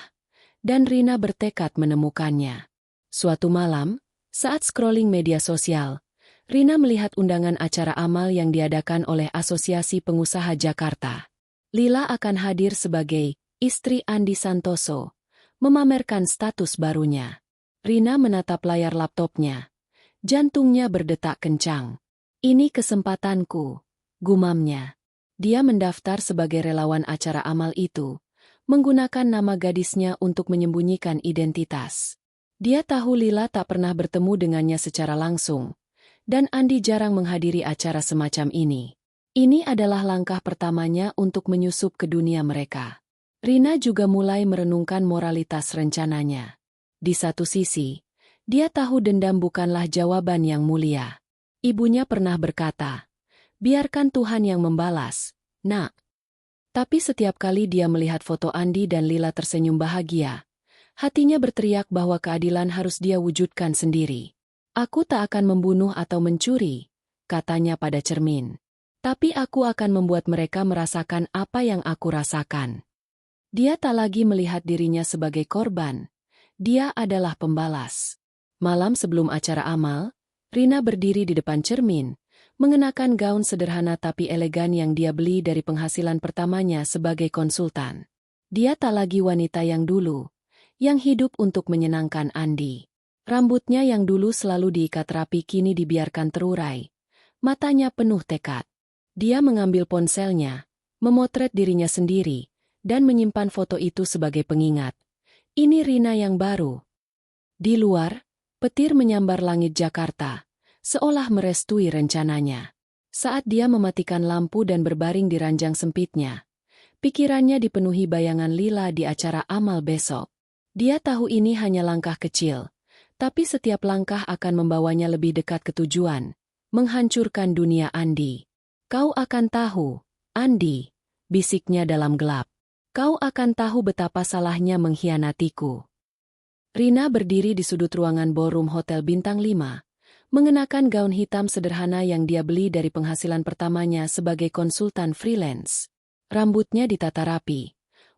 Dan Rina bertekad menemukannya. Suatu malam, saat scrolling media sosial, Rina melihat undangan acara amal yang diadakan oleh Asosiasi Pengusaha Jakarta. Lila akan hadir sebagai istri Andi Santoso, memamerkan status barunya. Rina menatap layar laptopnya. Jantungnya berdetak kencang. Ini kesempatanku, gumamnya. Dia mendaftar sebagai relawan acara amal itu, menggunakan nama gadisnya untuk menyembunyikan identitas. Dia tahu Lila tak pernah bertemu dengannya secara langsung, dan Andi jarang menghadiri acara semacam ini. Ini adalah langkah pertamanya untuk menyusup ke dunia mereka. Rina juga mulai merenungkan moralitas rencananya. Di satu sisi, dia tahu dendam bukanlah jawaban yang mulia. Ibunya pernah berkata, "Biarkan Tuhan yang membalas, Nak." Tapi setiap kali dia melihat foto Andi dan Lila tersenyum bahagia, hatinya berteriak bahwa keadilan harus dia wujudkan sendiri. "Aku tak akan membunuh atau mencuri," katanya pada cermin. "Tapi aku akan membuat mereka merasakan apa yang aku rasakan." Dia tak lagi melihat dirinya sebagai korban. Dia adalah pembalas. Malam sebelum acara amal, Rina berdiri di depan cermin, mengenakan gaun sederhana tapi elegan yang dia beli dari penghasilan pertamanya sebagai konsultan. Dia tak lagi wanita yang dulu, yang hidup untuk menyenangkan Andi. Rambutnya yang dulu selalu diikat rapi kini dibiarkan terurai. Matanya penuh tekad. Dia mengambil ponselnya, memotret dirinya sendiri, dan menyimpan foto itu sebagai pengingat. Ini Rina yang baru. Di luar, petir menyambar langit Jakarta, seolah merestui rencananya. Saat dia mematikan lampu dan berbaring di ranjang sempitnya, pikirannya dipenuhi bayangan Lila di acara amal besok. Dia tahu ini hanya langkah kecil, tapi setiap langkah akan membawanya lebih dekat ke tujuan, menghancurkan dunia Andi. "Kau akan tahu, Andi," bisiknya dalam gelap. "Kau akan tahu betapa salahnya mengkhianatiku." Rina berdiri di sudut ruangan ballroom Hotel Bintang 5, mengenakan gaun hitam sederhana yang dia beli dari penghasilan pertamanya sebagai konsultan freelance. Rambutnya ditata rapi,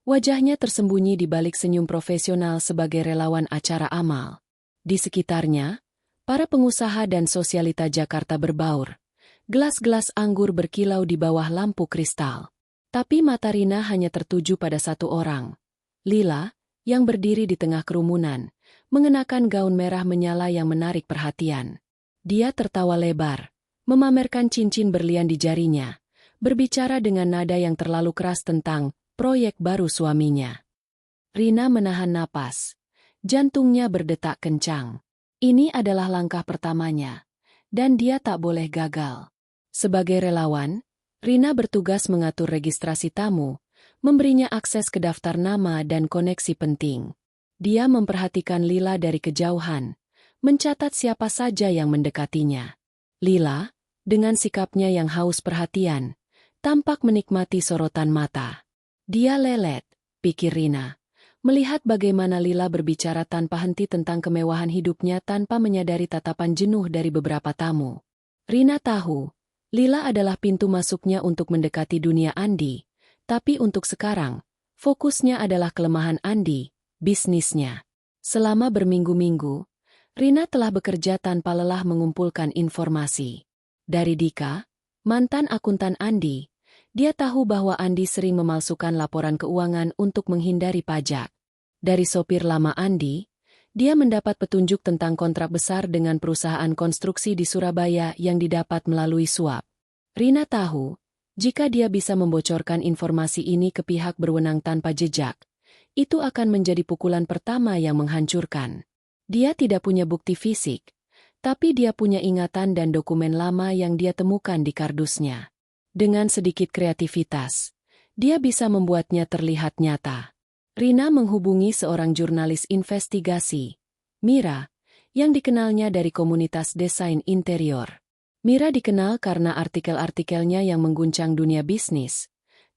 wajahnya tersembunyi di balik senyum profesional sebagai relawan acara amal. Di sekitarnya, para pengusaha dan sosialita Jakarta berbaur. Gelas-gelas anggur berkilau di bawah lampu kristal. Tapi mata Rina hanya tertuju pada satu orang. Lila, yang berdiri di tengah kerumunan, mengenakan gaun merah menyala yang menarik perhatian. Dia tertawa lebar, memamerkan cincin berlian di jarinya, berbicara dengan nada yang terlalu keras tentang proyek baru suaminya. Rina menahan napas. Jantungnya berdetak kencang. Ini adalah langkah pertamanya, dan dia tak boleh gagal. Sebagai relawan, Rina bertugas mengatur registrasi tamu, memberinya akses ke daftar nama dan koneksi penting. Dia memperhatikan Lila dari kejauhan, mencatat siapa saja yang mendekatinya. Lila, dengan sikapnya yang haus perhatian, tampak menikmati sorotan mata. Dia lelet, pikir Rina, melihat bagaimana Lila berbicara tanpa henti tentang kemewahan hidupnya tanpa menyadari tatapan jenuh dari beberapa tamu. Rina tahu, Lila adalah pintu masuknya untuk mendekati dunia Andi, tapi untuk sekarang, fokusnya adalah kelemahan Andi, bisnisnya. Selama berminggu-minggu, Rina telah bekerja tanpa lelah mengumpulkan informasi. Dari Dika, mantan akuntan Andi, dia tahu bahwa Andi sering memalsukan laporan keuangan untuk menghindari pajak. Dari sopir lama Andi, dia mendapat petunjuk tentang kontrak besar dengan perusahaan konstruksi di Surabaya yang didapat melalui suap. Rina tahu, jika dia bisa membocorkan informasi ini ke pihak berwenang tanpa jejak, itu akan menjadi pukulan pertama yang menghancurkan. Dia tidak punya bukti fisik, tapi dia punya ingatan dan dokumen lama yang dia temukan di kardusnya. Dengan sedikit kreativitas, dia bisa membuatnya terlihat nyata. Rina menghubungi seorang jurnalis investigasi, Mira, yang dikenalnya dari komunitas desain interior. Mira dikenal karena artikel-artikelnya yang mengguncang dunia bisnis,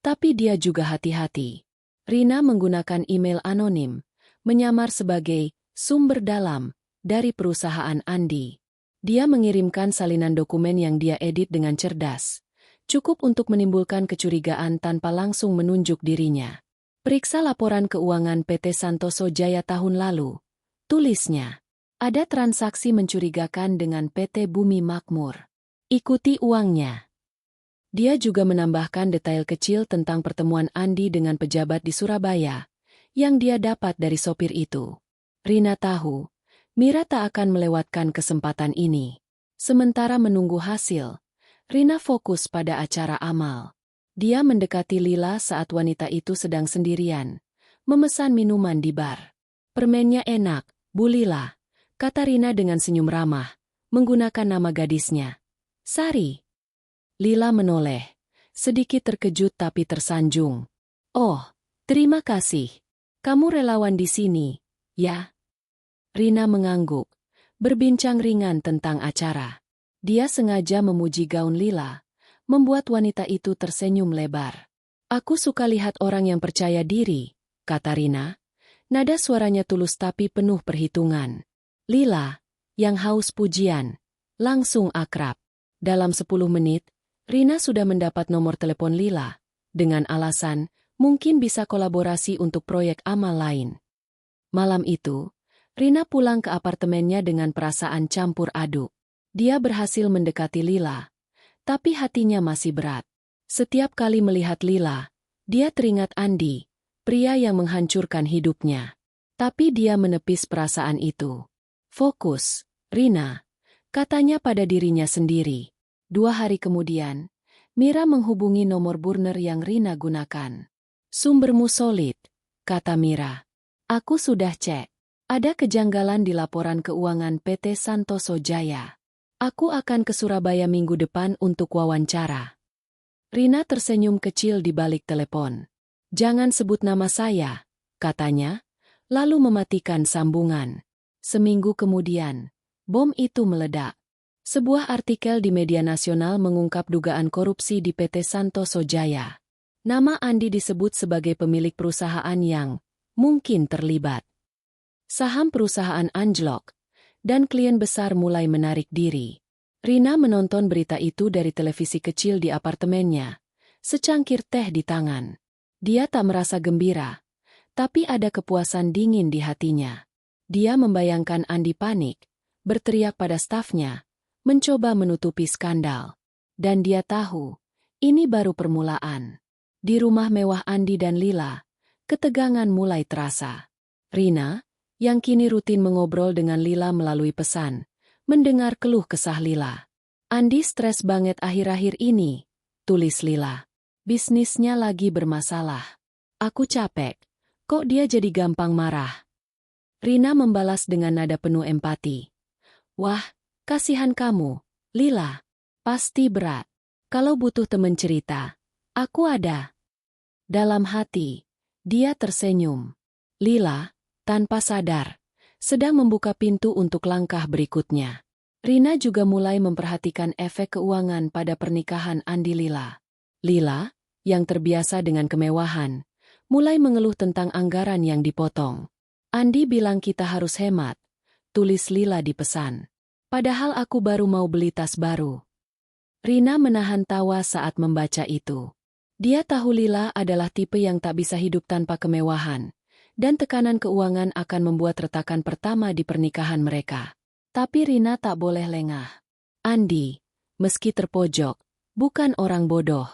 tapi dia juga hati-hati. Rina menggunakan email anonim, menyamar sebagai sumber dalam dari perusahaan Andi. Dia mengirimkan salinan dokumen yang dia edit dengan cerdas, cukup untuk menimbulkan kecurigaan tanpa langsung menunjuk dirinya. "Periksa laporan keuangan PT Santoso Jaya tahun lalu," tulisnya. "Ada transaksi mencurigakan dengan PT Bumi Makmur. Ikuti uangnya." Dia juga menambahkan detail kecil tentang pertemuan Andi dengan pejabat di Surabaya, yang dia dapat dari sopir itu. Rina tahu, Mira tak akan melewatkan kesempatan ini. Sementara menunggu hasil, Rina fokus pada acara amal. Dia mendekati Lila saat wanita itu sedang sendirian, memesan minuman di bar. "Permennya enak, Bu Lila," kata Rina dengan senyum ramah, menggunakan nama gadisnya. "Sari." Lila menoleh, sedikit terkejut tapi tersanjung. "Oh, terima kasih. Kamu relawan di sini, ya?" Rina mengangguk, berbincang ringan tentang acara. Dia sengaja memuji gaun Lila, membuat wanita itu tersenyum lebar. "Aku suka lihat orang yang percaya diri," kata Rina. Nada suaranya tulus tapi penuh perhitungan. Lila, yang haus pujian, langsung akrab. Dalam 10 menit, Rina sudah mendapat nomor telepon Lila, dengan alasan mungkin bisa kolaborasi untuk proyek amal lain. Malam itu, Rina pulang ke apartemennya dengan perasaan campur aduk. Dia berhasil mendekati Lila, tapi hatinya masih berat. Setiap kali melihat Lila, dia teringat Andi, pria yang menghancurkan hidupnya. Tapi dia menepis perasaan itu. "Fokus, Rina," katanya pada dirinya sendiri. 2 hari kemudian, Mira menghubungi nomor burner yang Rina gunakan. "Sumbermu solid," kata Mira. "Aku sudah cek. Ada kejanggalan di laporan keuangan PT Santoso Jaya. Aku akan ke Surabaya minggu depan untuk wawancara." Rina tersenyum kecil di balik telepon. "Jangan sebut nama saya," katanya, lalu mematikan sambungan. Seminggu kemudian, bom itu meledak. Sebuah artikel di media nasional mengungkap dugaan korupsi di PT Santoso Jaya. Nama Andi disebut sebagai pemilik perusahaan yang mungkin terlibat. Saham perusahaan anjlok, dan klien besar mulai menarik diri. Rina menonton berita itu dari televisi kecil di apartemennya, secangkir teh di tangan. Dia tak merasa gembira, tapi ada kepuasan dingin di hatinya. Dia membayangkan Andi panik, berteriak pada stafnya, mencoba menutupi skandal. Dan dia tahu, ini baru permulaan. Di rumah mewah Andi dan Lila, ketegangan mulai terasa. Rina, yang kini rutin mengobrol dengan Lila melalui pesan, mendengar keluh kesah Lila. "Andi stres banget akhir-akhir ini," tulis Lila. "Bisnisnya lagi bermasalah. Aku capek, kok dia jadi gampang marah?" Rina membalas dengan nada penuh empati. "Wah, kasihan kamu, Lila. Pasti berat. Kalau butuh teman cerita, aku ada." Dalam hati, dia tersenyum. Lila, tanpa sadar, sedang membuka pintu untuk langkah berikutnya. Rina juga mulai memperhatikan efek keuangan pada pernikahan Andi Lila. Lila, yang terbiasa dengan kemewahan, mulai mengeluh tentang anggaran yang dipotong. "Andi bilang kita harus hemat," tulis Lila di pesan. "Padahal aku baru mau beli tas baru." Rina menahan tawa saat membaca itu. Dia tahu Lila adalah tipe yang tak bisa hidup tanpa kemewahan, dan tekanan keuangan akan membuat retakan pertama di pernikahan mereka. Tapi Rina tak boleh lengah. Andi, meski terpojok, bukan orang bodoh.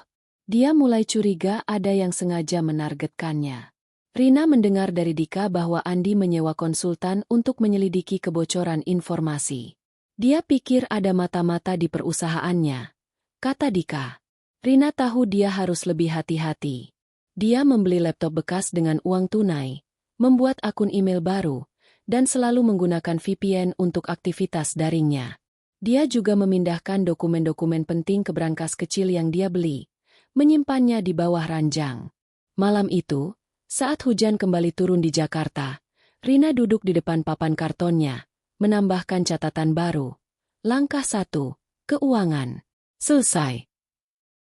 Dia mulai curiga ada yang sengaja menargetkannya. Rina mendengar dari Dika bahwa Andi menyewa konsultan untuk menyelidiki kebocoran informasi. Dia pikir ada mata-mata di perusahaannya, kata Dika. Rina tahu dia harus lebih hati-hati. Dia membeli laptop bekas dengan uang tunai, membuat akun email baru, dan selalu menggunakan VPN untuk aktivitas daringnya. Dia juga memindahkan dokumen-dokumen penting ke brankas kecil yang dia beli, menyimpannya di bawah ranjang. Malam itu, saat hujan kembali turun di Jakarta, Rina duduk di depan papan kartonnya, menambahkan catatan baru. Langkah 1, keuangan. Selesai.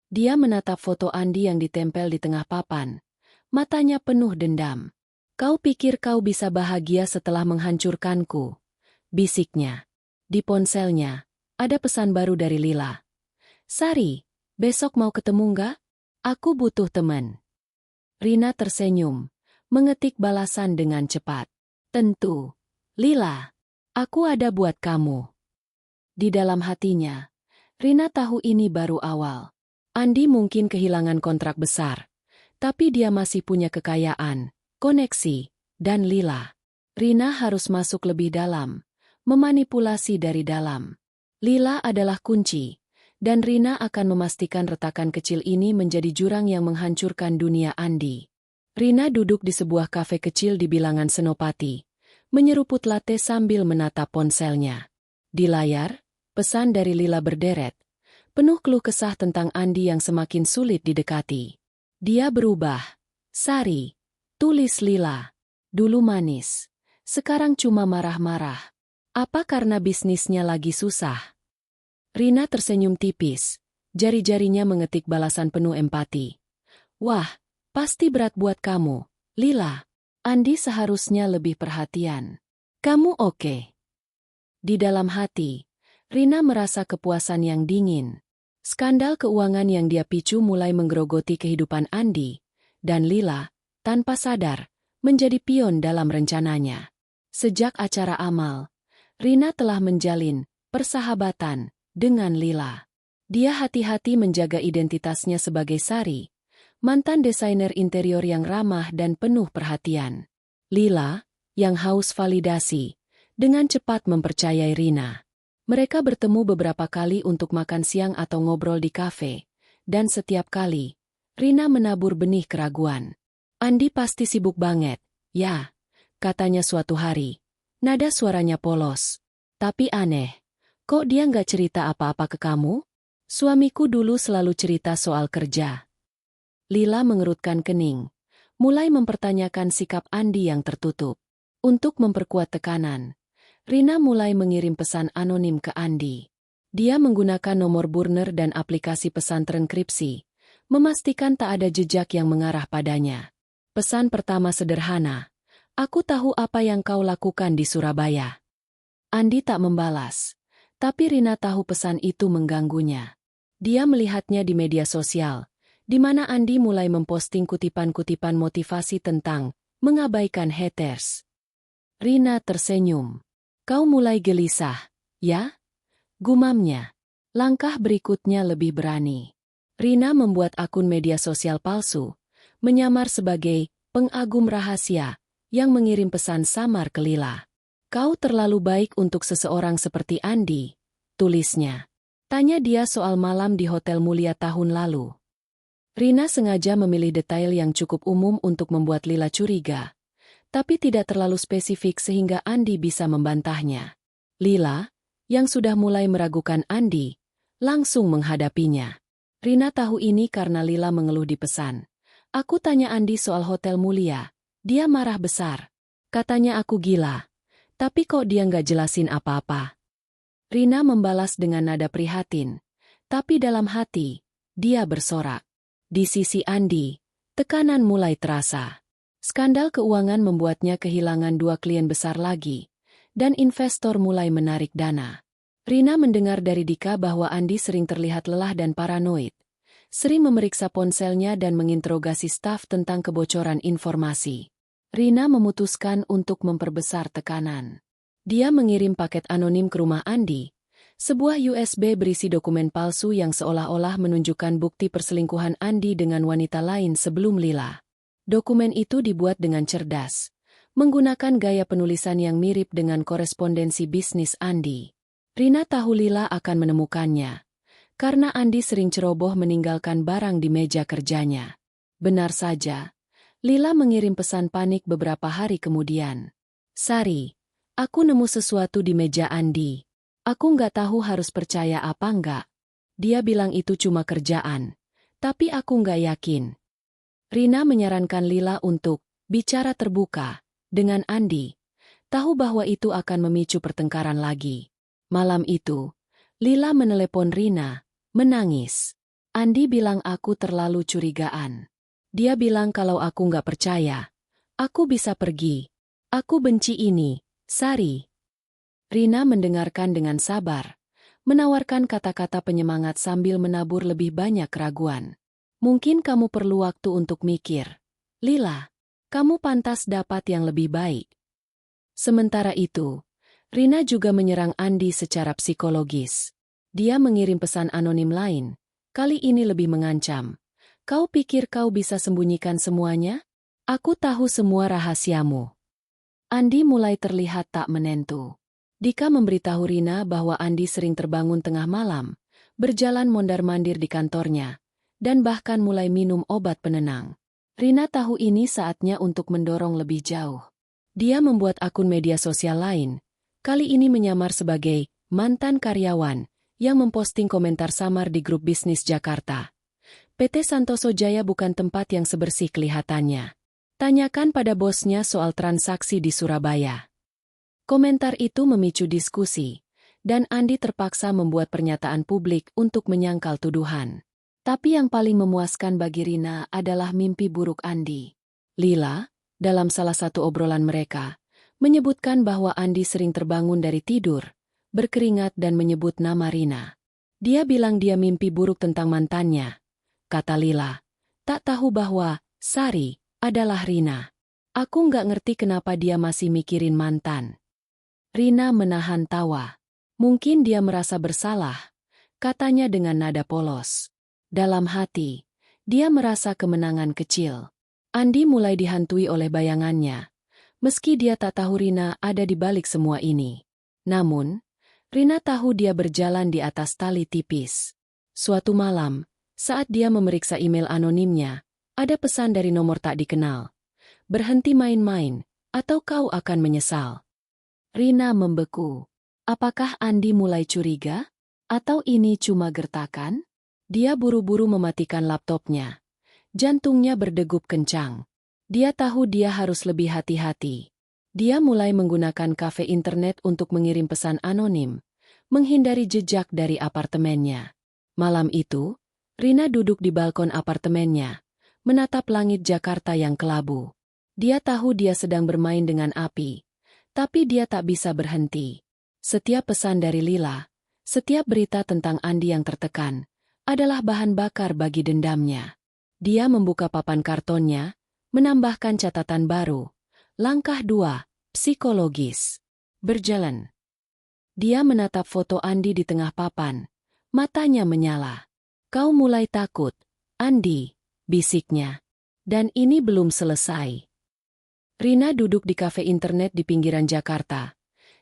Dia menatap foto Andi yang ditempel di tengah papan. Matanya penuh dendam. "Kau pikir kau bisa bahagia setelah menghancurkanku?" bisiknya. Di ponselnya, ada pesan baru dari Lila. "Sari, besok mau ketemu nggak? Aku butuh teman." Rina tersenyum, mengetik balasan dengan cepat. "Tentu, Lila. Aku ada buat kamu." Di dalam hatinya, Rina tahu ini baru awal. Andi mungkin kehilangan kontrak besar, tapi dia masih punya kekayaan, koneksi, dan Lila. Rina harus masuk lebih dalam, memanipulasi dari dalam. Lila adalah kunci, dan Rina akan memastikan retakan kecil ini menjadi jurang yang menghancurkan dunia Andi. Rina duduk di sebuah kafe kecil di bilangan Senopati, menyeruput latte sambil menatap ponselnya. Di layar, pesan dari Lila berderet, penuh keluh kesah tentang Andi yang semakin sulit didekati. Dia berubah. Sari, tulis Lila. Dulu manis, sekarang cuma marah-marah. Apa karena bisnisnya lagi susah? Rina tersenyum tipis, jari-jarinya mengetik balasan penuh empati. Wah, pasti berat buat kamu, Lila. Andi seharusnya lebih perhatian. Kamu oke? Di dalam hati, Rina merasa kepuasan yang dingin. Skandal keuangan yang dia picu mulai menggerogoti kehidupan Andi, dan Lila, tanpa sadar, menjadi pion dalam rencananya. Sejak acara amal, Rina telah menjalin persahabatan dengan Lila. Dia hati-hati menjaga identitasnya sebagai Sari, mantan desainer interior yang ramah dan penuh perhatian. Lila, yang haus validasi, dengan cepat mempercayai Rina. Mereka bertemu beberapa kali untuk makan siang atau ngobrol di kafe, dan setiap kali, Rina menabur benih keraguan. Andi pasti sibuk banget, ya, katanya suatu hari. Nada suaranya polos. Tapi aneh, kok dia nggak cerita apa-apa ke kamu? Suamiku dulu selalu cerita soal kerja. Lila mengerutkan kening, mulai mempertanyakan sikap Andi yang tertutup. Untuk memperkuat tekanan, Rina mulai mengirim pesan anonim ke Andi. Dia menggunakan nomor burner dan aplikasi pesan terenkripsi, memastikan tak ada jejak yang mengarah padanya. Pesan pertama sederhana, aku tahu apa yang kau lakukan di Surabaya. Andi tak membalas, tapi Rina tahu pesan itu mengganggunya. Dia melihatnya di media sosial, di mana Andi mulai memposting kutipan-kutipan motivasi tentang mengabaikan haters. Rina tersenyum. Kau mulai gelisah, ya? Gumamnya. Langkah berikutnya lebih berani. Rina membuat akun media sosial palsu, menyamar sebagai pengagum rahasia yang mengirim pesan samar ke Lila. Kau terlalu baik untuk seseorang seperti Andi, tulisnya. Tanya dia soal malam di Hotel Mulia tahun lalu. Rina sengaja memilih detail yang cukup umum untuk membuat Lila curiga, tapi tidak terlalu spesifik sehingga Andi bisa membantahnya. Lila, yang sudah mulai meragukan Andi, langsung menghadapinya. Rina tahu ini karena Lila mengeluh di pesan. Aku tanya Andi soal Hotel Mulia, dia marah besar. Katanya aku gila. Tapi kok dia nggak jelasin apa-apa? Rina membalas dengan nada prihatin, tapi dalam hati, dia bersorak. Di sisi Andi, tekanan mulai terasa. Skandal keuangan membuatnya kehilangan 2 klien besar lagi, dan investor mulai menarik dana. Rina mendengar dari Dika bahwa Andi sering terlihat lelah dan paranoid, sering memeriksa ponselnya dan menginterogasi staf tentang kebocoran informasi. Rina memutuskan untuk memperbesar tekanan. Dia mengirim paket anonim ke rumah Andi, sebuah USB berisi dokumen palsu yang seolah-olah menunjukkan bukti perselingkuhan Andi dengan wanita lain sebelum Lila. Dokumen itu dibuat dengan cerdas, menggunakan gaya penulisan yang mirip dengan korespondensi bisnis Andi. Rina tahu Lila akan menemukannya, karena Andi sering ceroboh meninggalkan barang di meja kerjanya. Benar saja, Lila mengirim pesan panik beberapa hari kemudian. Sari, aku nemu sesuatu di meja Andi. Aku nggak tahu harus percaya apa enggak. Dia bilang itu cuma kerjaan, tapi aku nggak yakin. Rina menyarankan Lila untuk bicara terbuka dengan Andi, tahu bahwa itu akan memicu pertengkaran lagi. Malam itu, Lila menelepon Rina, menangis. Andi bilang aku terlalu curigaan. Dia bilang kalau aku nggak percaya, aku bisa pergi. Aku benci ini, Sari. Rina mendengarkan dengan sabar, menawarkan kata-kata penyemangat sambil menabur lebih banyak keraguan. Mungkin kamu perlu waktu untuk mikir. Lila, kamu pantas dapat yang lebih baik. Sementara itu, Rina juga menyerang Andi secara psikologis. Dia mengirim pesan anonim lain, kali ini lebih mengancam. Kau pikir kau bisa sembunyikan semuanya? Aku tahu semua rahasiamu. Andi mulai terlihat tak menentu. Dika memberitahu Rina bahwa Andi sering terbangun tengah malam, berjalan mondar-mandir di kantornya, dan bahkan mulai minum obat penenang. Rina tahu ini saatnya untuk mendorong lebih jauh. Dia membuat akun media sosial lain, kali ini menyamar sebagai mantan karyawan yang memposting komentar samar di grup bisnis Jakarta. PT Santoso Jaya bukan tempat yang sebersih kelihatannya. Tanyakan pada bosnya soal transaksi di Surabaya. Komentar itu memicu diskusi, dan Andi terpaksa membuat pernyataan publik untuk menyangkal tuduhan. Tapi yang paling memuaskan bagi Rina adalah mimpi buruk Andi. Lila, dalam salah satu obrolan mereka, menyebutkan bahwa Andi sering terbangun dari tidur, berkeringat dan menyebut nama Rina. Dia bilang dia mimpi buruk tentang mantannya. Kata Lila, tak tahu bahwa Sari adalah Rina. Aku nggak ngerti kenapa dia masih mikirin mantan. Rina menahan tawa. Mungkin dia merasa bersalah, katanya dengan nada polos. Dalam hati, dia merasa kemenangan kecil. Andi mulai dihantui oleh bayangannya, meski dia tak tahu Rina ada di balik semua ini. Namun, Rina tahu dia berjalan di atas tali tipis. Suatu malam, saat dia memeriksa email anonimnya, ada pesan dari nomor tak dikenal. Berhenti main-main, atau kau akan menyesal. Rina membeku. Apakah Andi mulai curiga? Atau ini cuma gertakan? Dia buru-buru mematikan laptopnya. Jantungnya berdegup kencang. Dia tahu dia harus lebih hati-hati. Dia mulai menggunakan kafe internet untuk mengirim pesan anonim, menghindari jejak dari apartemennya. Malam itu, Rina duduk di balkon apartemennya, menatap langit Jakarta yang kelabu. Dia tahu dia sedang bermain dengan api, tapi dia tak bisa berhenti. Setiap pesan dari Lila, setiap berita tentang Andi yang tertekan, adalah bahan bakar bagi dendamnya. Dia membuka papan kartonnya, menambahkan catatan baru. Langkah 2, psikologis. Berjalan. Dia menatap foto Andi di tengah papan. Matanya menyala. Kau mulai takut, Andi, bisiknya. Dan ini belum selesai. Rina duduk di kafe internet di pinggiran Jakarta.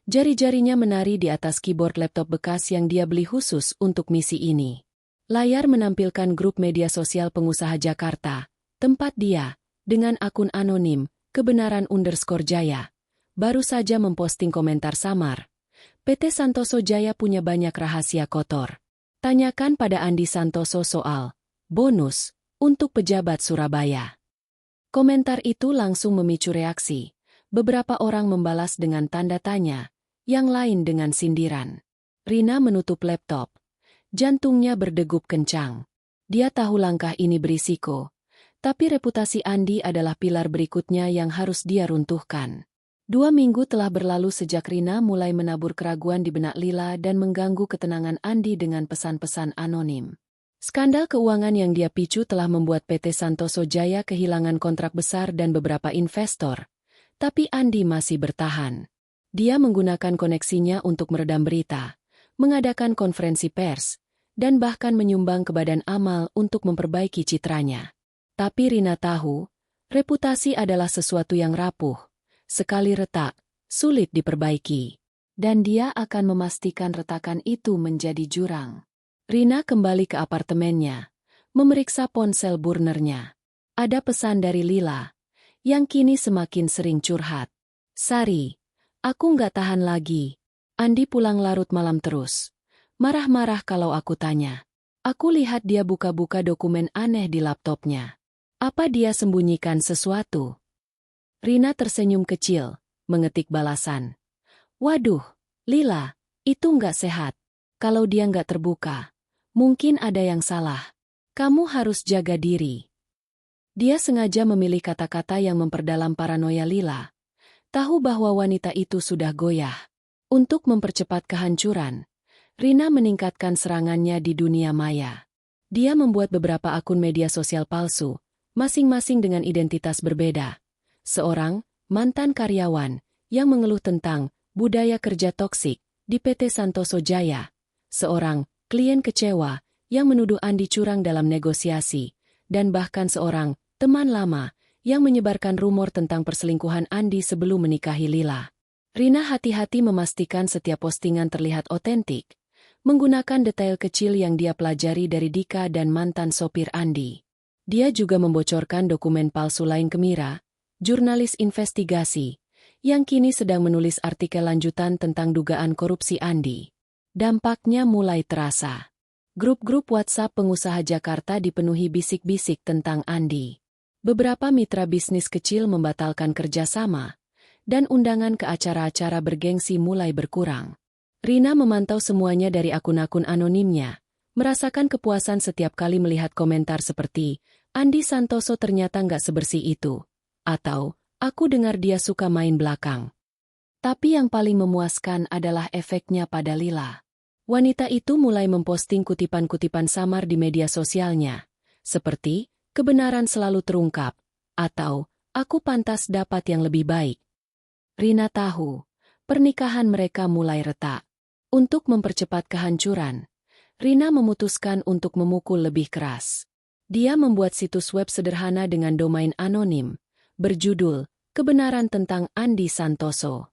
Jari-jarinya menari di atas keyboard laptop bekas yang dia beli khusus untuk misi ini. Layar menampilkan grup media sosial pengusaha Jakarta, tempat dia, dengan akun anonim, kebenaran_Jaya, baru saja memposting komentar samar. PT Santoso Jaya punya banyak rahasia kotor. Tanyakan pada Andi Santoso soal bonus untuk pejabat Surabaya. Komentar itu langsung memicu reaksi. Beberapa orang membalas dengan tanda tanya, yang lain dengan sindiran. Rina menutup laptop. Jantungnya berdegup kencang. Dia tahu langkah ini berisiko, tapi reputasi Andi adalah pilar berikutnya yang harus dia runtuhkan. 2 minggu telah berlalu sejak Rina mulai menabur keraguan di benak Lila dan mengganggu ketenangan Andi dengan pesan-pesan anonim. Skandal keuangan yang dia picu telah membuat PT Santoso Jaya kehilangan kontrak besar dan beberapa investor. Tapi Andi masih bertahan. Dia menggunakan koneksinya untuk meredam berita, mengadakan konferensi pers, dan bahkan menyumbang ke badan amal untuk memperbaiki citranya. Tapi Rina tahu, reputasi adalah sesuatu yang rapuh. Sekali retak, sulit diperbaiki. Dan dia akan memastikan retakan itu menjadi jurang. Rina kembali ke apartemennya, memeriksa ponsel burnernya. Ada pesan dari Lila, yang kini semakin sering curhat. Sari, aku nggak tahan lagi. Andi pulang larut malam terus. Marah-marah kalau aku tanya. Aku lihat dia buka-buka dokumen aneh di laptopnya. Apa dia sembunyikan sesuatu? Rina tersenyum kecil, mengetik balasan. Waduh, Lila, itu nggak sehat. Kalau dia nggak terbuka, mungkin ada yang salah. Kamu harus jaga diri. Dia sengaja memilih kata-kata yang memperdalam paranoia Lila. Tahu bahwa wanita itu sudah goyah. Untuk mempercepat kehancuran, Rina meningkatkan serangannya di dunia maya. Dia membuat beberapa akun media sosial palsu, masing-masing dengan identitas berbeda. Seorang mantan karyawan yang mengeluh tentang budaya kerja toksik di PT Santoso Jaya. Seorang klien kecewa yang menuduh Andi curang dalam negosiasi, dan bahkan seorang teman lama yang menyebarkan rumor tentang perselingkuhan Andi sebelum menikahi Lila. Rina hati-hati memastikan setiap postingan terlihat otentik, menggunakan detail kecil yang dia pelajari dari Dika dan mantan sopir Andi. Dia juga membocorkan dokumen palsu lain ke Mira, jurnalis investigasi, yang kini sedang menulis artikel lanjutan tentang dugaan korupsi Andi. Dampaknya mulai terasa. Grup-grup WhatsApp pengusaha Jakarta dipenuhi bisik-bisik tentang Andi. Beberapa mitra bisnis kecil membatalkan kerjasama, dan undangan ke acara-acara bergengsi mulai berkurang. Rina memantau semuanya dari akun-akun anonimnya, merasakan kepuasan setiap kali melihat komentar seperti, Andi Santoso ternyata nggak sebersih itu, atau, aku dengar dia suka main belakang. Tapi yang paling memuaskan adalah efeknya pada Lila. Wanita itu mulai memposting kutipan-kutipan samar di media sosialnya, seperti, kebenaran selalu terungkap, atau, aku pantas dapat yang lebih baik. Rina tahu, pernikahan mereka mulai retak. Untuk mempercepat kehancuran, Rina memutuskan untuk memukul lebih keras. Dia membuat situs web sederhana dengan domain anonim, berjudul, Kebenaran tentang Andi Santoso.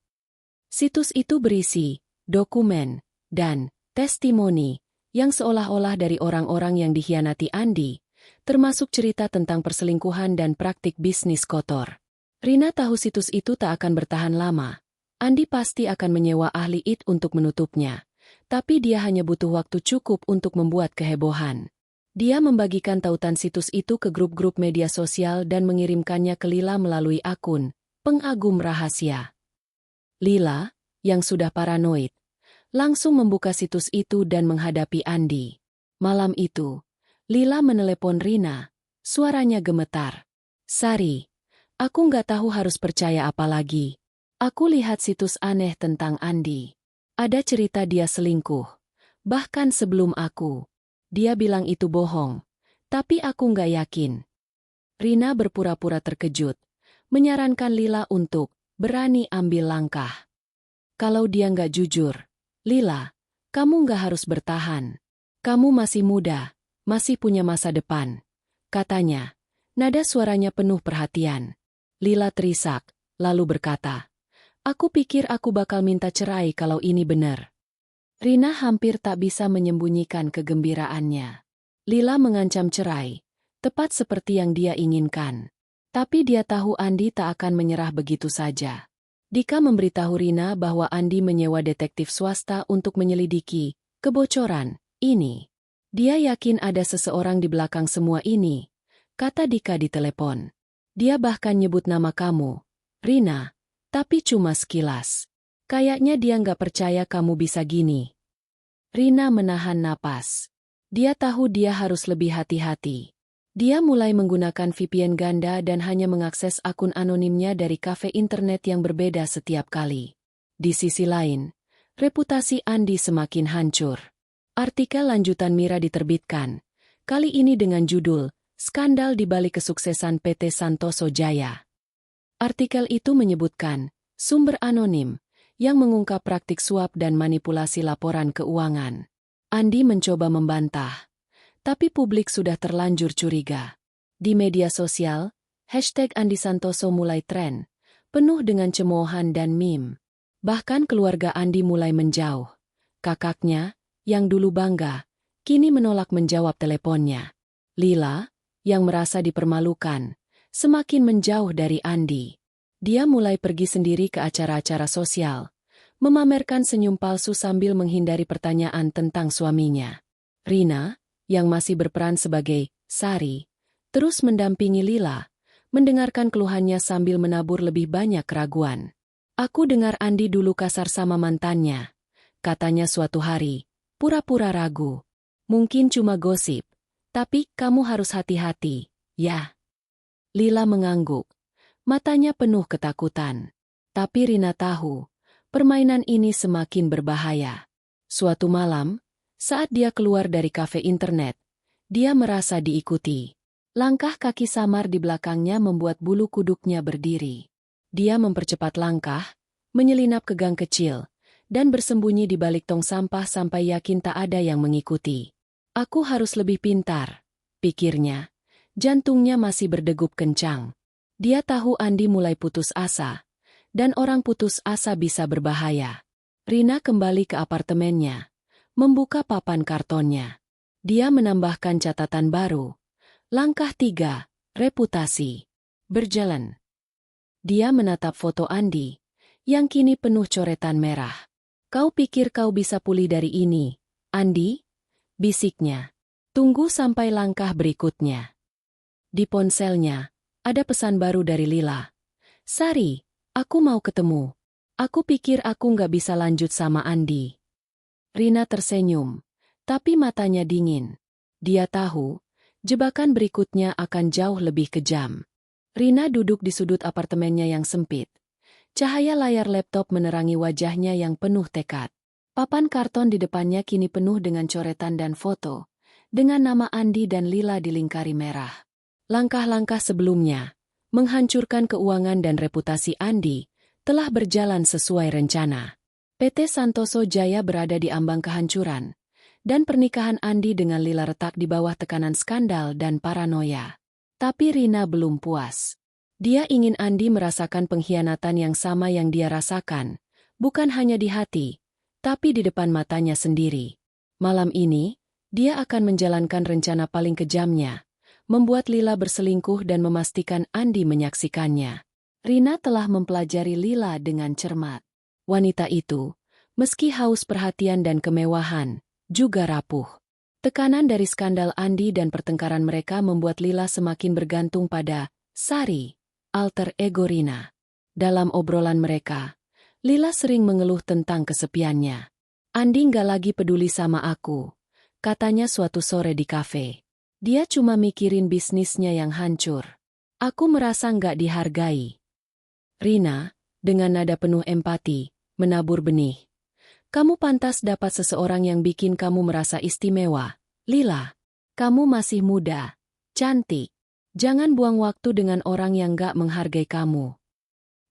Situs itu berisi dokumen dan testimoni yang seolah-olah dari orang-orang yang dikhianati Andi, termasuk cerita tentang perselingkuhan dan praktik bisnis kotor. Rina tahu situs itu tak akan bertahan lama. Andi pasti akan menyewa ahli IT untuk menutupnya, tapi dia hanya butuh waktu cukup untuk membuat kehebohan. Dia membagikan tautan situs itu ke grup-grup media sosial dan mengirimkannya ke Lila melalui akun pengagum rahasia. Lila, yang sudah paranoid, langsung membuka situs itu dan menghadapi Andi. Malam itu, Lila menelepon Rina, suaranya gemetar. Sari, aku nggak tahu harus percaya apa lagi. Aku lihat situs aneh tentang Andi. Ada cerita dia selingkuh. Bahkan sebelum aku. Dia bilang itu bohong. Tapi aku nggak yakin. Rina berpura-pura terkejut, menyarankan Lila untuk berani ambil langkah. Kalau dia nggak jujur, Lila, kamu nggak harus bertahan. Kamu masih muda, masih punya masa depan. Katanya, nada suaranya penuh perhatian. Lila terisak, lalu berkata, aku pikir aku bakal minta cerai kalau ini benar. Rina hampir tak bisa menyembunyikan kegembiraannya. Lila mengancam cerai, tepat seperti yang dia inginkan. Tapi dia tahu Andi tak akan menyerah begitu saja. Dika memberitahu Rina bahwa Andi menyewa detektif swasta untuk menyelidiki kebocoran ini. Dia yakin ada seseorang di belakang semua ini, kata Dika di telepon. Dia bahkan nyebut nama kamu, Rina. Tapi cuma sekilas. Kayaknya dia nggak percaya kamu bisa gini. Rina menahan napas. Dia tahu dia harus lebih hati-hati. Dia mulai menggunakan VPN ganda dan hanya mengakses akun anonimnya dari kafe internet yang berbeda setiap kali. Di sisi lain, reputasi Andi semakin hancur. Artikel lanjutan Mira diterbitkan, kali ini dengan judul, Skandal di balik kesuksesan PT Santoso Jaya. Artikel itu menyebutkan, sumber anonim, yang mengungkap praktik suap dan manipulasi laporan keuangan. Andi mencoba membantah, tapi publik sudah terlanjur curiga. Di media sosial, hashtag Andi Santoso mulai tren, penuh dengan cemoohan dan meme. Bahkan keluarga Andi mulai menjauh. Kakaknya, yang dulu bangga, kini menolak menjawab teleponnya. Lila, yang merasa dipermalukan, semakin menjauh dari Andi. Dia mulai pergi sendiri ke acara-acara sosial, memamerkan senyum palsu sambil menghindari pertanyaan tentang suaminya. Rina, yang masih berperan sebagai Sari, terus mendampingi Lila, mendengarkan keluhannya sambil menabur lebih banyak keraguan. Aku dengar Andi dulu kasar sama mantannya, katanya suatu hari, pura-pura ragu. Mungkin cuma gosip, tapi kamu harus hati-hati, ya. Lila mengangguk, matanya penuh ketakutan. Tapi Rina tahu, permainan ini semakin berbahaya. Suatu malam, saat dia keluar dari kafe internet, dia merasa diikuti. Langkah kaki samar di belakangnya membuat bulu kuduknya berdiri. Dia mempercepat langkah, menyelinap ke gang kecil, dan bersembunyi di balik tong sampah sampai yakin tak ada yang mengikuti. Aku harus lebih pintar, pikirnya. Jantungnya masih berdegup kencang. Dia tahu Andi mulai putus asa, dan orang putus asa bisa berbahaya. Rina kembali ke apartemennya, membuka papan kartonnya. Dia menambahkan catatan baru. Langkah 3, reputasi. Berjalan. Dia menatap foto Andi, yang kini penuh coretan merah. Kau pikir kau bisa pulih dari ini, Andi? Bisiknya. Tunggu sampai langkah berikutnya. Di ponselnya, ada pesan baru dari Lila. Sari, aku mau ketemu. Aku pikir aku nggak bisa lanjut sama Andi. Rina tersenyum, tapi matanya dingin. Dia tahu, jebakan berikutnya akan jauh lebih kejam. Rina duduk di sudut apartemennya yang sempit. Cahaya layar laptop menerangi wajahnya yang penuh tekad. Papan karton di depannya kini penuh dengan coretan dan foto, dengan nama Andi dan Lila dilingkari merah. Langkah-langkah sebelumnya, menghancurkan keuangan dan reputasi Andi, telah berjalan sesuai rencana. PT Santoso Jaya berada di ambang kehancuran, dan pernikahan Andi dengan Lila retak di bawah tekanan skandal dan paranoia. Tapi Rina belum puas. Dia ingin Andi merasakan pengkhianatan yang sama yang dia rasakan, bukan hanya di hati, tapi di depan matanya sendiri. Malam ini, dia akan menjalankan rencana paling kejamnya, membuat Lila berselingkuh dan memastikan Andi menyaksikannya. Rina telah mempelajari Lila dengan cermat. Wanita itu, meski haus perhatian dan kemewahan, juga rapuh. Tekanan dari skandal Andi dan pertengkaran mereka membuat Lila semakin bergantung pada Sari, alter ego Rina. Dalam obrolan mereka, Lila sering mengeluh tentang kesepiannya. Andi nggak lagi peduli sama aku, katanya suatu sore di kafe. Dia cuma mikirin bisnisnya yang hancur. Aku merasa nggak dihargai. Rina, dengan nada penuh empati, menabur benih. Kamu pantas dapat seseorang yang bikin kamu merasa istimewa, Lila. Kamu masih muda, cantik. Jangan buang waktu dengan orang yang gak menghargai kamu.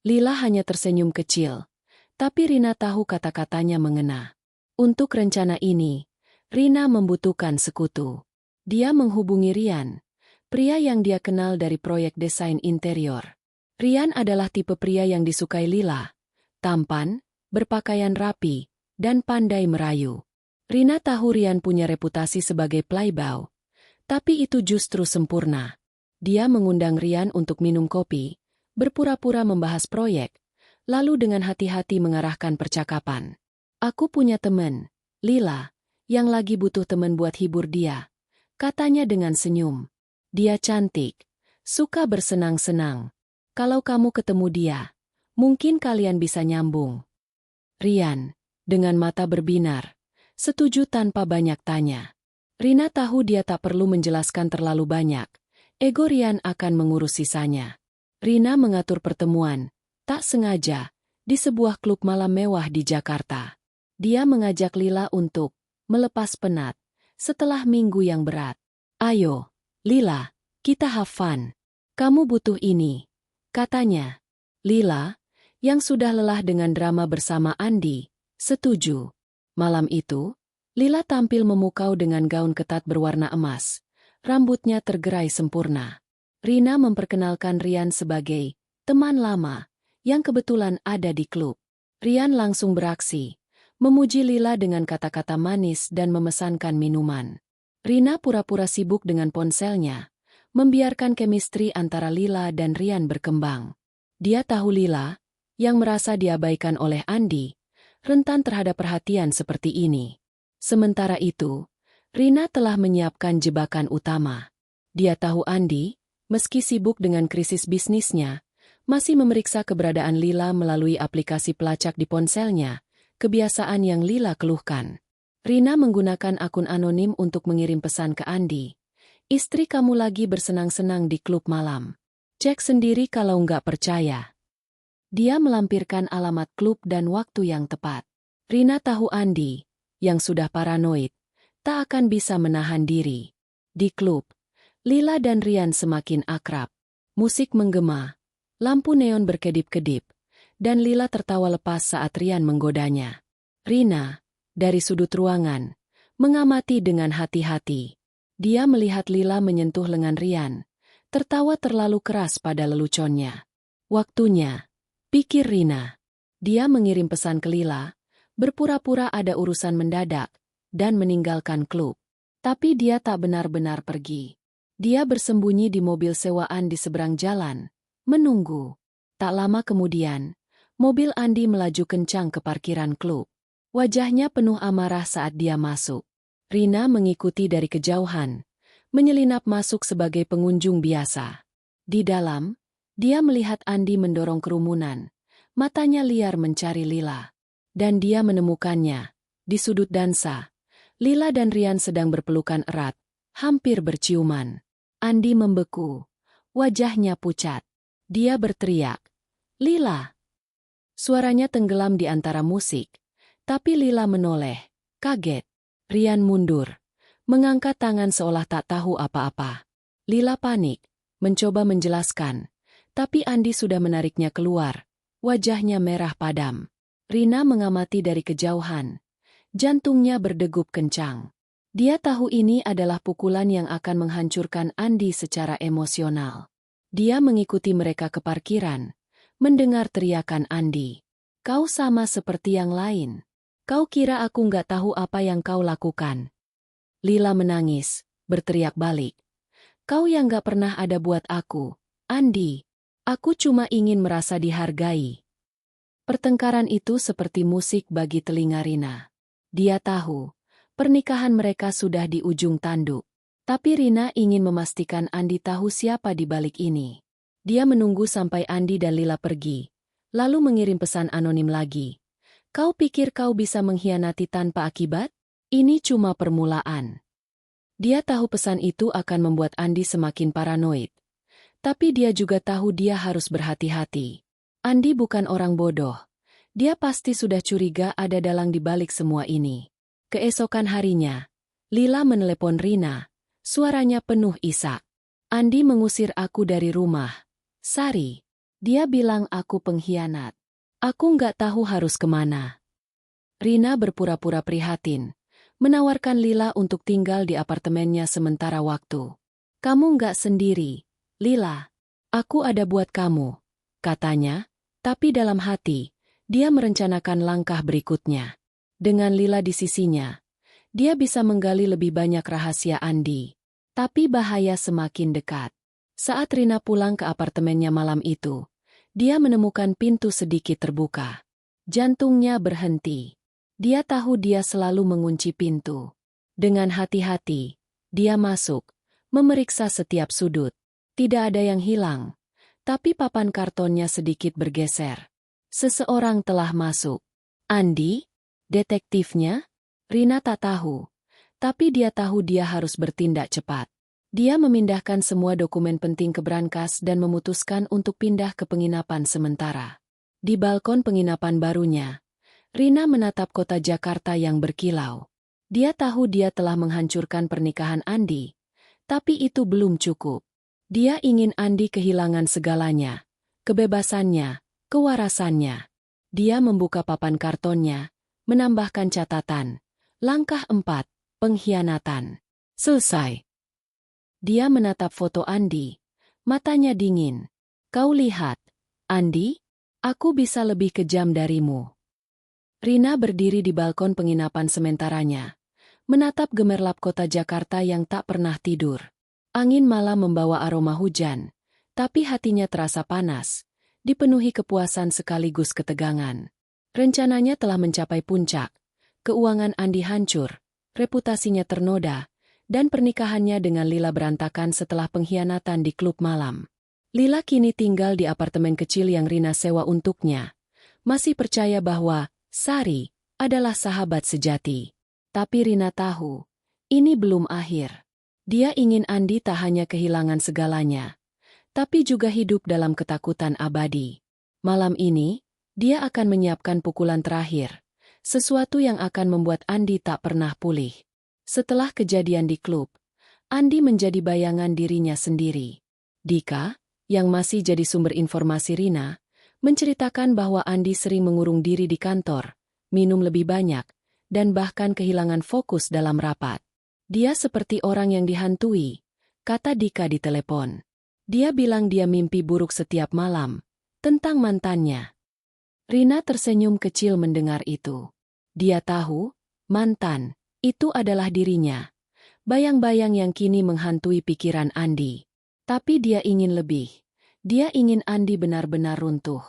Lila hanya tersenyum kecil, tapi Rina tahu kata-katanya mengena. Untuk rencana ini, Rina membutuhkan sekutu. Dia menghubungi Rian, pria yang dia kenal dari proyek desain interior. Rian adalah tipe pria yang disukai Lila, tampan, berpakaian rapi, dan pandai merayu. Rina tahu Rian punya reputasi sebagai playboy, tapi itu justru sempurna. Dia mengundang Rian untuk minum kopi, berpura-pura membahas proyek, lalu dengan hati-hati mengarahkan percakapan. Aku punya teman, Lila, yang lagi butuh teman buat hibur dia, katanya dengan senyum. Dia cantik, suka bersenang-senang. Kalau kamu ketemu dia, mungkin kalian bisa nyambung. Rian, dengan mata berbinar, setuju tanpa banyak tanya. Rina tahu dia tak perlu menjelaskan terlalu banyak. Ego Rian akan mengurus sisanya. Rina mengatur pertemuan, tak sengaja, di sebuah klub malam mewah di Jakarta. Dia mengajak Lila untuk melepas penat setelah minggu yang berat. Ayo, Lila, kita have fun. Kamu butuh ini, katanya. Lila, yang sudah lelah dengan drama bersama Andi, setuju. Malam itu, Lila tampil memukau dengan gaun ketat berwarna emas. Rambutnya tergerai sempurna. Rina memperkenalkan Rian sebagai teman lama yang kebetulan ada di klub. Rian langsung beraksi, memuji Lila dengan kata-kata manis dan memesankan minuman. Rina pura-pura sibuk dengan ponselnya, membiarkan chemistry antara Lila dan Rian berkembang. Dia tahu Lila, yang merasa diabaikan oleh Andi, rentan terhadap perhatian seperti ini. Sementara itu, Rina telah menyiapkan jebakan utama. Dia tahu Andi, meski sibuk dengan krisis bisnisnya, masih memeriksa keberadaan Lila melalui aplikasi pelacak di ponselnya, kebiasaan yang Lila keluhkan. Rina menggunakan akun anonim untuk mengirim pesan ke Andi. Istri kamu lagi bersenang-senang di klub malam. Cek sendiri kalau nggak percaya. Dia melampirkan alamat klub dan waktu yang tepat. Rina tahu Andi, yang sudah paranoid, tak akan bisa menahan diri. Di klub, Lila dan Rian semakin akrab. Musik menggema, lampu neon berkedip-kedip, dan Lila tertawa lepas saat Rian menggodanya. Rina, dari sudut ruangan, mengamati dengan hati-hati. Dia melihat Lila menyentuh lengan Rian, tertawa terlalu keras pada leluconnya. Waktunya, Pikir Rina. Dia mengirim pesan ke Lila, berpura-pura ada urusan mendadak, dan meninggalkan klub. Tapi dia tak benar-benar pergi. Dia bersembunyi di mobil sewaan di seberang jalan, menunggu. Tak lama kemudian, mobil Andi melaju kencang ke parkiran klub. Wajahnya penuh amarah saat dia masuk. Rina mengikuti dari kejauhan, menyelinap masuk sebagai pengunjung biasa. Di dalam, dia melihat Andi mendorong kerumunan. Matanya liar mencari Lila. Dan dia menemukannya. Di sudut dansa, Lila dan Rian sedang berpelukan erat, hampir berciuman. Andi membeku. Wajahnya pucat. Dia berteriak, "Lila!" Suaranya tenggelam di antara musik. Tapi Lila menoleh, kaget. Rian mundur, mengangkat tangan seolah tak tahu apa-apa. Lila panik, mencoba menjelaskan. Tapi Andi sudah menariknya keluar. Wajahnya merah padam. Rina mengamati dari kejauhan. Jantungnya berdegup kencang. Dia tahu ini adalah pukulan yang akan menghancurkan Andi secara emosional. Dia mengikuti mereka ke parkiran, mendengar teriakan Andi. "Kau sama seperti yang lain. Kau kira aku nggak tahu apa yang kau lakukan?" Lila menangis, berteriak balik. "Kau yang nggak pernah ada buat aku, Andi. Aku cuma ingin merasa dihargai." Pertengkaran itu seperti musik bagi telinga Rina. Dia tahu, pernikahan mereka sudah di ujung tanduk. Tapi Rina ingin memastikan Andi tahu siapa di balik ini. Dia menunggu sampai Andi dan Lila pergi, lalu mengirim pesan anonim lagi. "Kau pikir kau bisa mengkhianati tanpa akibat? Ini cuma permulaan." Dia tahu pesan itu akan membuat Andi semakin paranoid. Tapi dia juga tahu dia harus berhati-hati. Andi bukan orang bodoh. Dia pasti sudah curiga ada dalang di balik semua ini. Keesokan harinya, Lila menelepon Rina. Suaranya penuh isak. "Andi mengusir aku dari rumah. Sari, dia bilang aku pengkhianat. Aku nggak tahu harus kemana." Rina berpura-pura prihatin, menawarkan Lila untuk tinggal di apartemennya sementara waktu. "Kamu nggak sendiri, Lila. Aku ada buat kamu," katanya, tapi dalam hati, dia merencanakan langkah berikutnya. Dengan Lila di sisinya, dia bisa menggali lebih banyak rahasia Andi. Tapi bahaya semakin dekat. Saat Rina pulang ke apartemennya malam itu, dia menemukan pintu sedikit terbuka. Jantungnya berhenti. Dia tahu dia selalu mengunci pintu. Dengan hati-hati, dia masuk, memeriksa setiap sudut. Tidak ada yang hilang, tapi papan kartonnya sedikit bergeser. Seseorang telah masuk. Andi? Detektifnya? Rina tak tahu. Tapi dia tahu dia harus bertindak cepat. Dia memindahkan semua dokumen penting ke brankas dan memutuskan untuk pindah ke penginapan sementara. Di balkon penginapan barunya, Rina menatap kota Jakarta yang berkilau. Dia tahu dia telah menghancurkan pernikahan Andi, tapi itu belum cukup. Dia ingin Andi kehilangan segalanya, kebebasannya, kewarasannya. Dia membuka papan kartonnya, menambahkan catatan. Langkah 4, pengkhianatan. Selesai. Dia menatap foto Andi. Matanya dingin. "Kau lihat, Andi? Aku bisa lebih kejam darimu." Rina berdiri di balkon penginapan sementaranya, menatap gemerlap kota Jakarta yang tak pernah tidur. Angin malam membawa aroma hujan, tapi hatinya terasa panas, dipenuhi kepuasan sekaligus ketegangan. Rencananya telah mencapai puncak. Keuangan Andi hancur, reputasinya ternoda, dan pernikahannya dengan Lila berantakan setelah pengkhianatan di klub malam. Lila kini tinggal di apartemen kecil yang Rina sewa untuknya. Masih percaya bahwa Sari adalah sahabat sejati. Tapi Rina tahu, ini belum akhir. Dia ingin Andi tak hanya kehilangan segalanya, tapi juga hidup dalam ketakutan abadi. Malam ini, dia akan menyiapkan pukulan terakhir. Sesuatu yang akan membuat Andi tak pernah pulih. Setelah kejadian di klub, Andi menjadi bayangan dirinya sendiri. Dika, yang masih jadi sumber informasi Rina, menceritakan bahwa Andi sering mengurung diri di kantor, minum lebih banyak, dan bahkan kehilangan fokus dalam rapat. "Dia seperti orang yang dihantui," kata Dika di telepon. "Dia bilang dia mimpi buruk setiap malam, tentang mantannya. Rina tersenyum kecil mendengar itu. Dia tahu, mantan, itu adalah dirinya. Bayang-bayang yang kini menghantui pikiran Andi. Tapi dia ingin lebih. Dia ingin Andi benar-benar runtuh.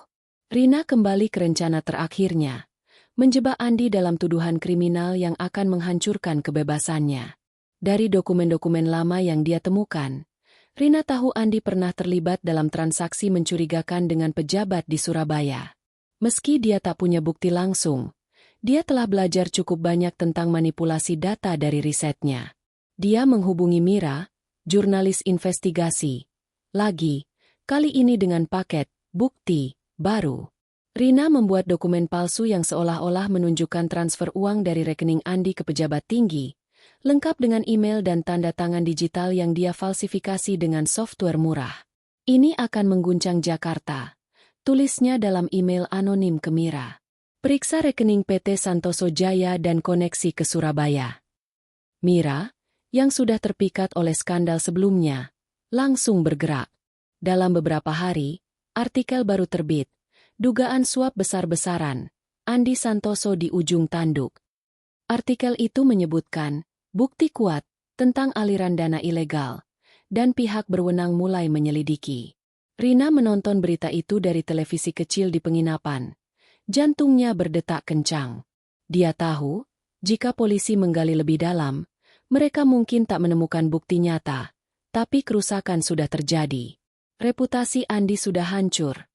Rina kembali ke rencana terakhirnya. Menjebak Andi dalam tuduhan kriminal yang akan menghancurkan kebebasannya. Dari dokumen-dokumen lama yang dia temukan, Rina tahu Andi pernah terlibat dalam transaksi mencurigakan dengan pejabat di Surabaya. Meski dia tak punya bukti langsung, dia telah belajar cukup banyak tentang manipulasi data dari risetnya. Dia menghubungi Mira, jurnalis investigasi. Lagi, kali ini dengan paket bukti baru. Rina membuat dokumen palsu yang seolah-olah menunjukkan transfer uang dari rekening Andi ke pejabat tinggi, lengkap dengan email dan tanda tangan digital yang dia falsifikasi dengan software murah. Ini akan mengguncang Jakarta, tulisnya dalam email anonim ke Mira. Periksa rekening PT Santoso Jaya dan koneksi ke Surabaya. Mira, yang sudah terpikat oleh skandal sebelumnya, langsung bergerak. Dalam beberapa hari, artikel baru terbit. Dugaan suap besar-besaran, Andi Santoso di ujung tanduk. Artikel itu menyebutkan bukti kuat tentang aliran dana ilegal, dan pihak berwenang mulai menyelidiki. Rina menonton berita itu dari televisi kecil di penginapan. Jantungnya berdetak kencang. Dia tahu, jika polisi menggali lebih dalam, mereka mungkin tak menemukan bukti nyata, tapi kerusakan sudah terjadi. Reputasi Andi sudah hancur,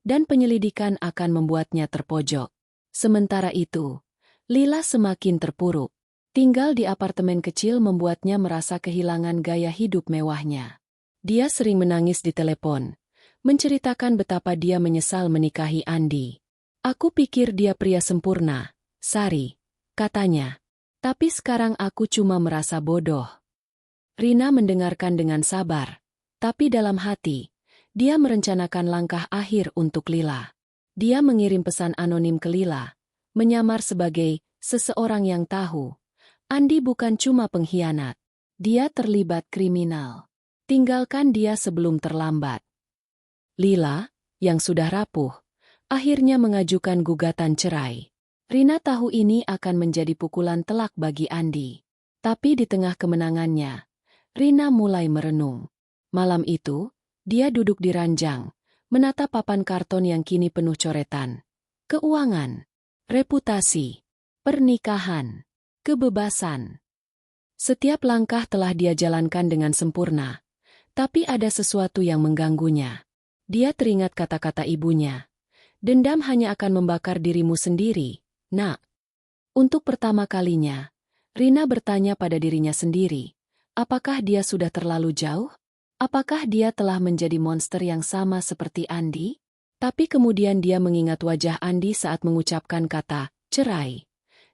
dan penyelidikan akan membuatnya terpojok. Sementara itu, Lila semakin terpuruk. Tinggal di apartemen kecil membuatnya merasa kehilangan gaya hidup mewahnya. Dia sering menangis di telepon, menceritakan betapa dia menyesal menikahi Andi. Aku pikir dia pria sempurna, Sari, katanya. Tapi sekarang aku cuma merasa bodoh. Rina mendengarkan dengan sabar, tapi dalam hati, dia merencanakan langkah akhir untuk Lila. Dia mengirim pesan anonim ke Lila, menyamar sebagai seseorang yang tahu. Andi bukan cuma pengkhianat. Dia terlibat kriminal. Tinggalkan dia sebelum terlambat. Lila, yang sudah rapuh, akhirnya mengajukan gugatan cerai. Rina tahu ini akan menjadi pukulan telak bagi Andi. Tapi di tengah kemenangannya, Rina mulai merenung. Malam itu, dia duduk di ranjang, menatap papan karton yang kini penuh coretan. Keuangan, reputasi, pernikahan, kebebasan. Setiap langkah telah dia jalankan dengan sempurna, tapi ada sesuatu yang mengganggunya. Dia teringat kata-kata ibunya. Dendam hanya akan membakar dirimu sendiri, nak. Untuk pertama kalinya, Rina bertanya pada dirinya sendiri, apakah dia sudah terlalu jauh? Apakah dia telah menjadi monster yang sama seperti Andi? Tapi kemudian dia mengingat wajah Andi saat mengucapkan kata cerai.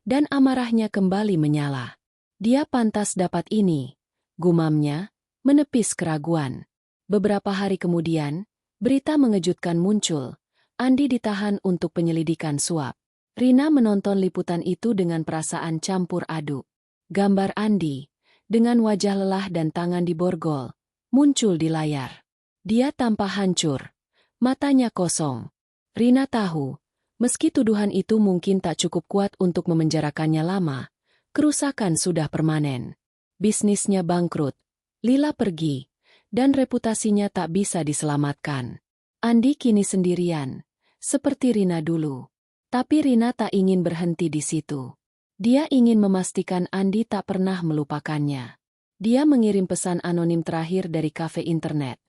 Dan amarahnya kembali menyala. Dia pantas dapat ini, gumamnya, menepis keraguan. Beberapa hari kemudian, berita mengejutkan muncul. Andi ditahan untuk penyelidikan suap. Rina menonton liputan itu dengan perasaan campur aduk. Gambar Andi, dengan wajah lelah dan tangan diborgol, muncul di layar. Dia tampak hancur, matanya kosong. Rina tahu, meski tuduhan itu mungkin tak cukup kuat untuk memenjarakannya lama, kerusakan sudah permanen. Bisnisnya bangkrut, Lila pergi, dan reputasinya tak bisa diselamatkan. Andi kini sendirian, seperti Rina dulu. Tapi Rina tak ingin berhenti di situ. Dia ingin memastikan Andi tak pernah melupakannya. Dia mengirim pesan anonim terakhir dari kafe internet.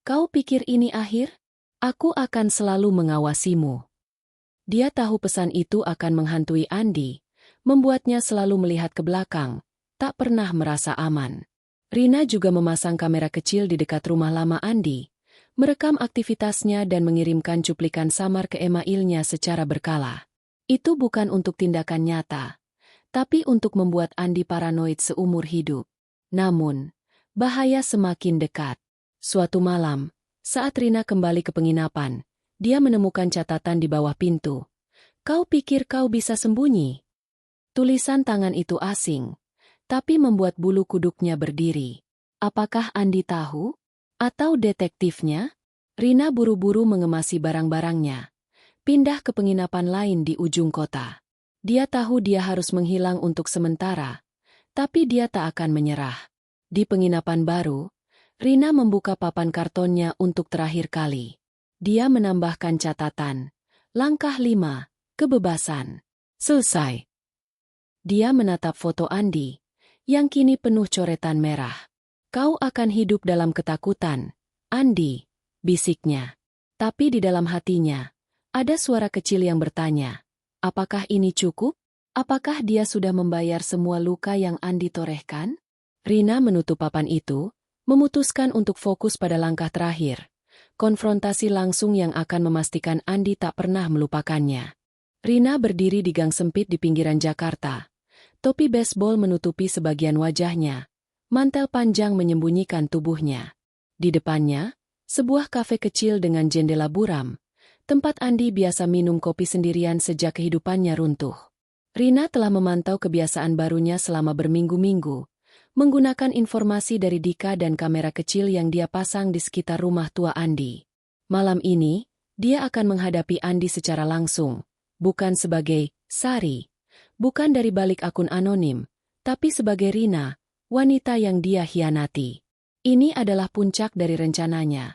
Kau pikir ini akhir? Aku akan selalu mengawasimu. Dia tahu pesan itu akan menghantui Andi, membuatnya selalu melihat ke belakang, tak pernah merasa aman. Rina juga memasang kamera kecil di dekat rumah lama Andi, merekam aktivitasnya dan mengirimkan cuplikan samar ke emailnya secara berkala. Itu bukan untuk tindakan nyata, tapi untuk membuat Andi paranoid seumur hidup. Namun, bahaya semakin dekat. Suatu malam, saat Rina kembali ke penginapan, dia menemukan catatan di bawah pintu. Kau pikir kau bisa sembunyi? Tulisan tangan itu asing, tapi membuat bulu kuduknya berdiri. Apakah Andi tahu? Atau detektifnya? Rina buru-buru mengemasi barang-barangnya. pindah ke penginapan lain di ujung kota. Dia tahu dia harus menghilang untuk sementara, tapi dia tak akan menyerah. Di penginapan baru, Rina membuka papan kartonnya untuk terakhir kali. Dia menambahkan catatan. Langkah 5, kebebasan. Selesai. Dia menatap foto Andi, yang kini penuh coretan merah. Kau akan hidup dalam ketakutan, Andi, bisiknya. Tapi di dalam hatinya, ada suara kecil yang bertanya, apakah ini cukup? Apakah dia sudah membayar semua luka yang Andi torehkan? Rina menutup papan itu, memutuskan untuk fokus pada langkah terakhir. Konfrontasi langsung yang akan memastikan Andi tak pernah melupakannya. Rina berdiri di gang sempit di pinggiran Jakarta. Topi baseball menutupi sebagian wajahnya. Mantel panjang menyembunyikan tubuhnya. Di depannya, sebuah kafe kecil dengan jendela buram. Tempat Andi biasa minum kopi sendirian sejak kehidupannya runtuh. Rina telah memantau kebiasaan barunya selama berminggu-minggu, menggunakan informasi dari Dika dan kamera kecil yang dia pasang di sekitar rumah tua Andi. Malam ini, dia akan menghadapi Andi secara langsung, bukan sebagai Sari, bukan dari balik akun anonim, tapi sebagai Rina, wanita yang dia hianati. Ini adalah puncak dari rencananya.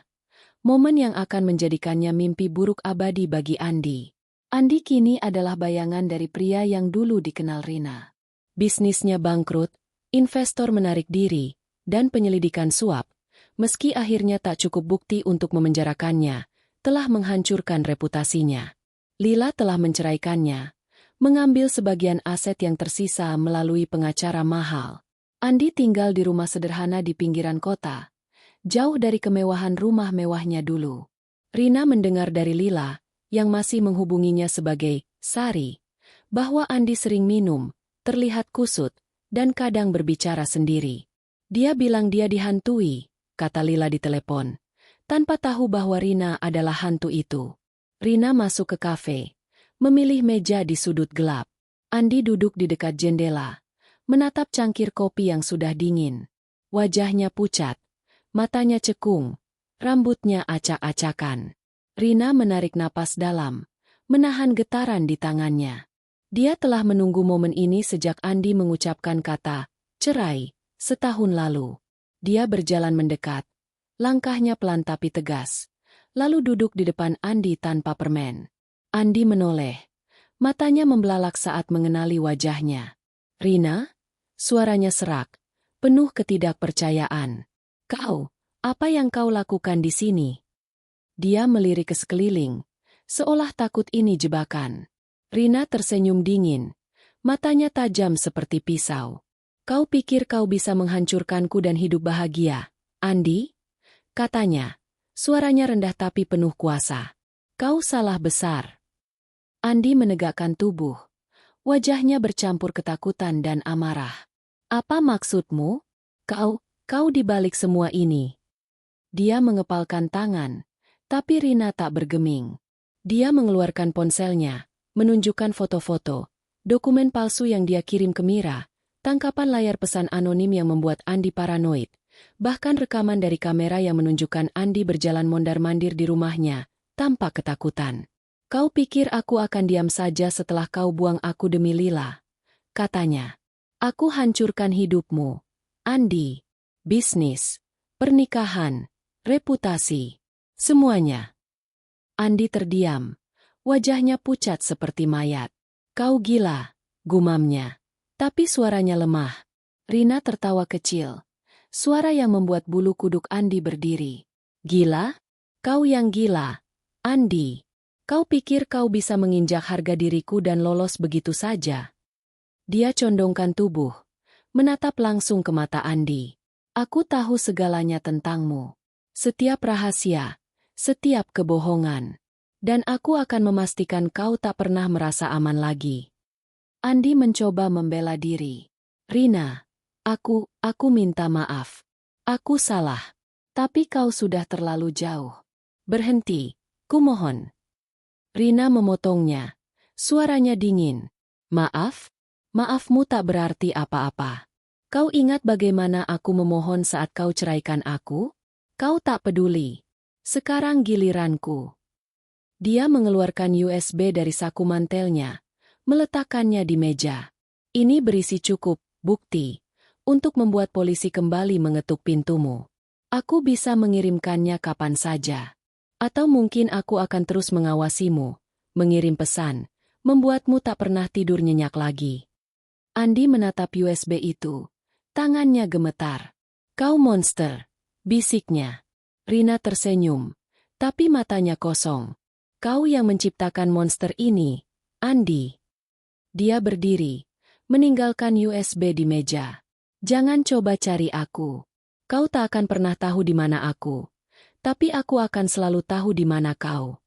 Momen yang akan menjadikannya mimpi buruk abadi bagi Andi. Andi kini adalah bayangan dari pria yang dulu dikenal Rina. Bisnisnya bangkrut, investor menarik diri, dan penyelidikan suap, meski akhirnya tak cukup bukti untuk memenjarakannya, telah menghancurkan reputasinya. Lila telah menceraikannya, mengambil sebagian aset yang tersisa melalui pengacara mahal. Andi tinggal di rumah sederhana di pinggiran kota, jauh dari kemewahan rumah mewahnya dulu. Rina mendengar dari Lila, yang masih menghubunginya sebagai Sari, bahwa Andi sering minum, terlihat kusut, dan kadang berbicara sendiri. Dia bilang dia dihantui, kata Lila di telepon, tanpa tahu bahwa Rina adalah hantu itu. Rina masuk ke kafe, memilih meja di sudut gelap. Andi duduk di dekat jendela, menatap cangkir kopi yang sudah dingin. Wajahnya pucat, matanya cekung, rambutnya acak-acakan. Rina menarik napas dalam, menahan getaran di tangannya. Dia telah menunggu momen ini sejak Andi mengucapkan kata cerai setahun lalu. Dia berjalan mendekat, langkahnya pelan tapi tegas, lalu duduk di depan Andi tanpa permen. Andi menoleh, matanya membelalak saat mengenali wajahnya. Rina? Suaranya serak, penuh ketidakpercayaan. Kau, apa yang kau lakukan di sini? Dia melirik ke sekeliling, seolah takut ini jebakan. Rina tersenyum dingin, matanya tajam seperti pisau. Kau pikir kau bisa menghancurkanku dan hidup bahagia, Andi? Katanya, suaranya rendah tapi penuh kuasa. Kau salah besar. Andi menegakkan tubuh, wajahnya bercampur ketakutan dan amarah. Apa maksudmu? Kau di balik semua ini. Dia mengepalkan tangan, tapi Rina tak bergeming. Dia mengeluarkan ponselnya, menunjukkan foto-foto, dokumen palsu yang dia kirim ke Mira, tangkapan layar pesan anonim yang membuat Andi paranoid, bahkan rekaman dari kamera yang menunjukkan Andi berjalan mondar-mandir di rumahnya, tanpa ketakutan. Kau pikir aku akan diam saja setelah kau buang aku demi Lila? Katanya. Aku hancurkan hidupmu, Andi. Bisnis, pernikahan, reputasi, semuanya. Andi terdiam, wajahnya pucat seperti mayat. Kau gila, gumamnya. Tapi suaranya lemah. Rina tertawa kecil, suara yang membuat bulu kuduk Andi berdiri. Gila? Kau yang gila, Andi. Kau pikir kau bisa menginjak harga diriku dan lolos begitu saja? Dia condongkan tubuh, menatap langsung ke mata Andi. Aku tahu segalanya tentangmu. Setiap rahasia, setiap kebohongan. Dan aku akan memastikan kau tak pernah merasa aman lagi. Andi mencoba membela diri. Rina, aku minta maaf. Aku salah. Tapi kau sudah terlalu jauh. Berhenti, kumohon. Rina memotongnya. Suaranya dingin. Maaf? Maafmu tak berarti apa-apa. Kau ingat bagaimana aku memohon saat kau ceraikan aku? Kau tak peduli. Sekarang giliranku. Dia mengeluarkan USB dari saku mantelnya, meletakkannya di meja. Ini berisi cukup bukti untuk membuat polisi kembali mengetuk pintumu. Aku bisa mengirimkannya kapan saja. Atau mungkin aku akan terus mengawasimu, mengirim pesan, membuatmu tak pernah tidur nyenyak lagi. Andi menatap USB itu. Tangannya gemetar. Kau monster, bisiknya. Rina tersenyum, tapi matanya kosong. Kau yang menciptakan monster ini, Andi. Dia berdiri, meninggalkan USB di meja. Jangan coba cari aku. Kau tak akan pernah tahu di mana aku. Tapi aku akan selalu tahu di mana kau.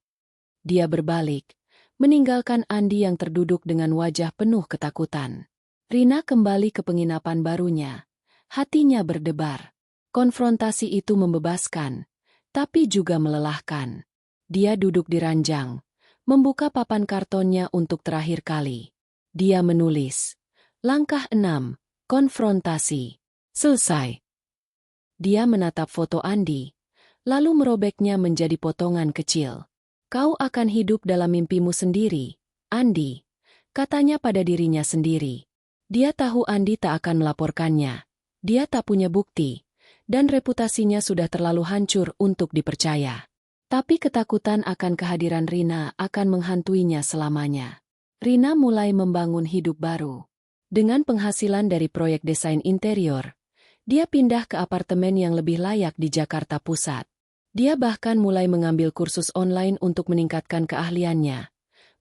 Dia berbalik, meninggalkan Andi yang terduduk dengan wajah penuh ketakutan. Rina kembali ke penginapan barunya. Hatinya berdebar. Konfrontasi itu membebaskan, tapi juga melelahkan. Dia duduk di ranjang, membuka papan kartonnya untuk terakhir kali. Dia menulis, Langkah 6, konfrontasi. Selesai. Dia menatap foto Andi, lalu merobeknya menjadi potongan kecil. Kau akan hidup dalam mimpimu sendiri, Andi, katanya pada dirinya sendiri. Dia tahu Andi tak akan melaporkannya. Dia tak punya bukti, dan reputasinya sudah terlalu hancur untuk dipercaya. Tapi ketakutan akan kehadiran Rina akan menghantuinya selamanya. Rina mulai membangun hidup baru. Dengan penghasilan dari proyek desain interior, dia pindah ke apartemen yang lebih layak di Jakarta Pusat. Dia bahkan mulai mengambil kursus online untuk meningkatkan keahliannya.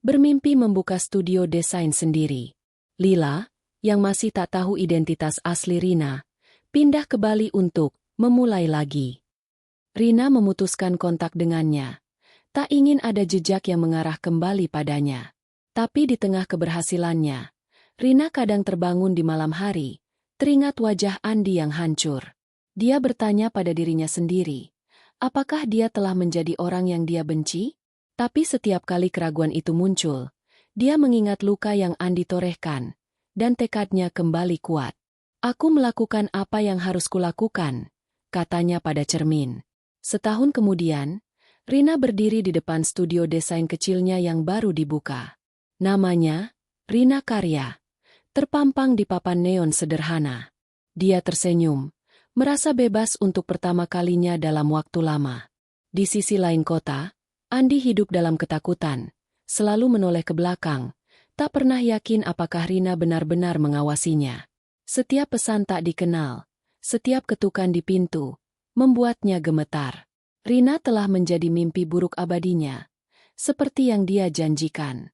Bermimpi membuka studio desain sendiri. Lila, yang masih tak tahu identitas asli Rina, pindah ke Bali untuk memulai lagi. Rina memutuskan kontak dengannya. Tak ingin ada jejak yang mengarah kembali padanya. Tapi di tengah keberhasilannya, Rina kadang terbangun di malam hari, teringat wajah Andi yang hancur. Dia bertanya pada dirinya sendiri, apakah dia telah menjadi orang yang dia benci? Tapi setiap kali keraguan itu muncul, dia mengingat luka yang Andi torehkan, dan tekadnya kembali kuat. Aku melakukan apa yang harus kulakukan, katanya pada cermin. Setahun kemudian, Rina berdiri di depan studio desain kecilnya yang baru dibuka. Namanya, Rina Karya. Terpampang di papan neon sederhana. Dia tersenyum, merasa bebas untuk pertama kalinya dalam waktu lama. Di sisi lain kota, Andi hidup dalam ketakutan, selalu menoleh ke belakang, tak pernah yakin apakah Rina benar-benar mengawasinya. Setiap pesan tak dikenal, setiap ketukan di pintu, membuatnya gemetar. Rina telah menjadi mimpi buruk abadinya, seperti yang dia janjikan.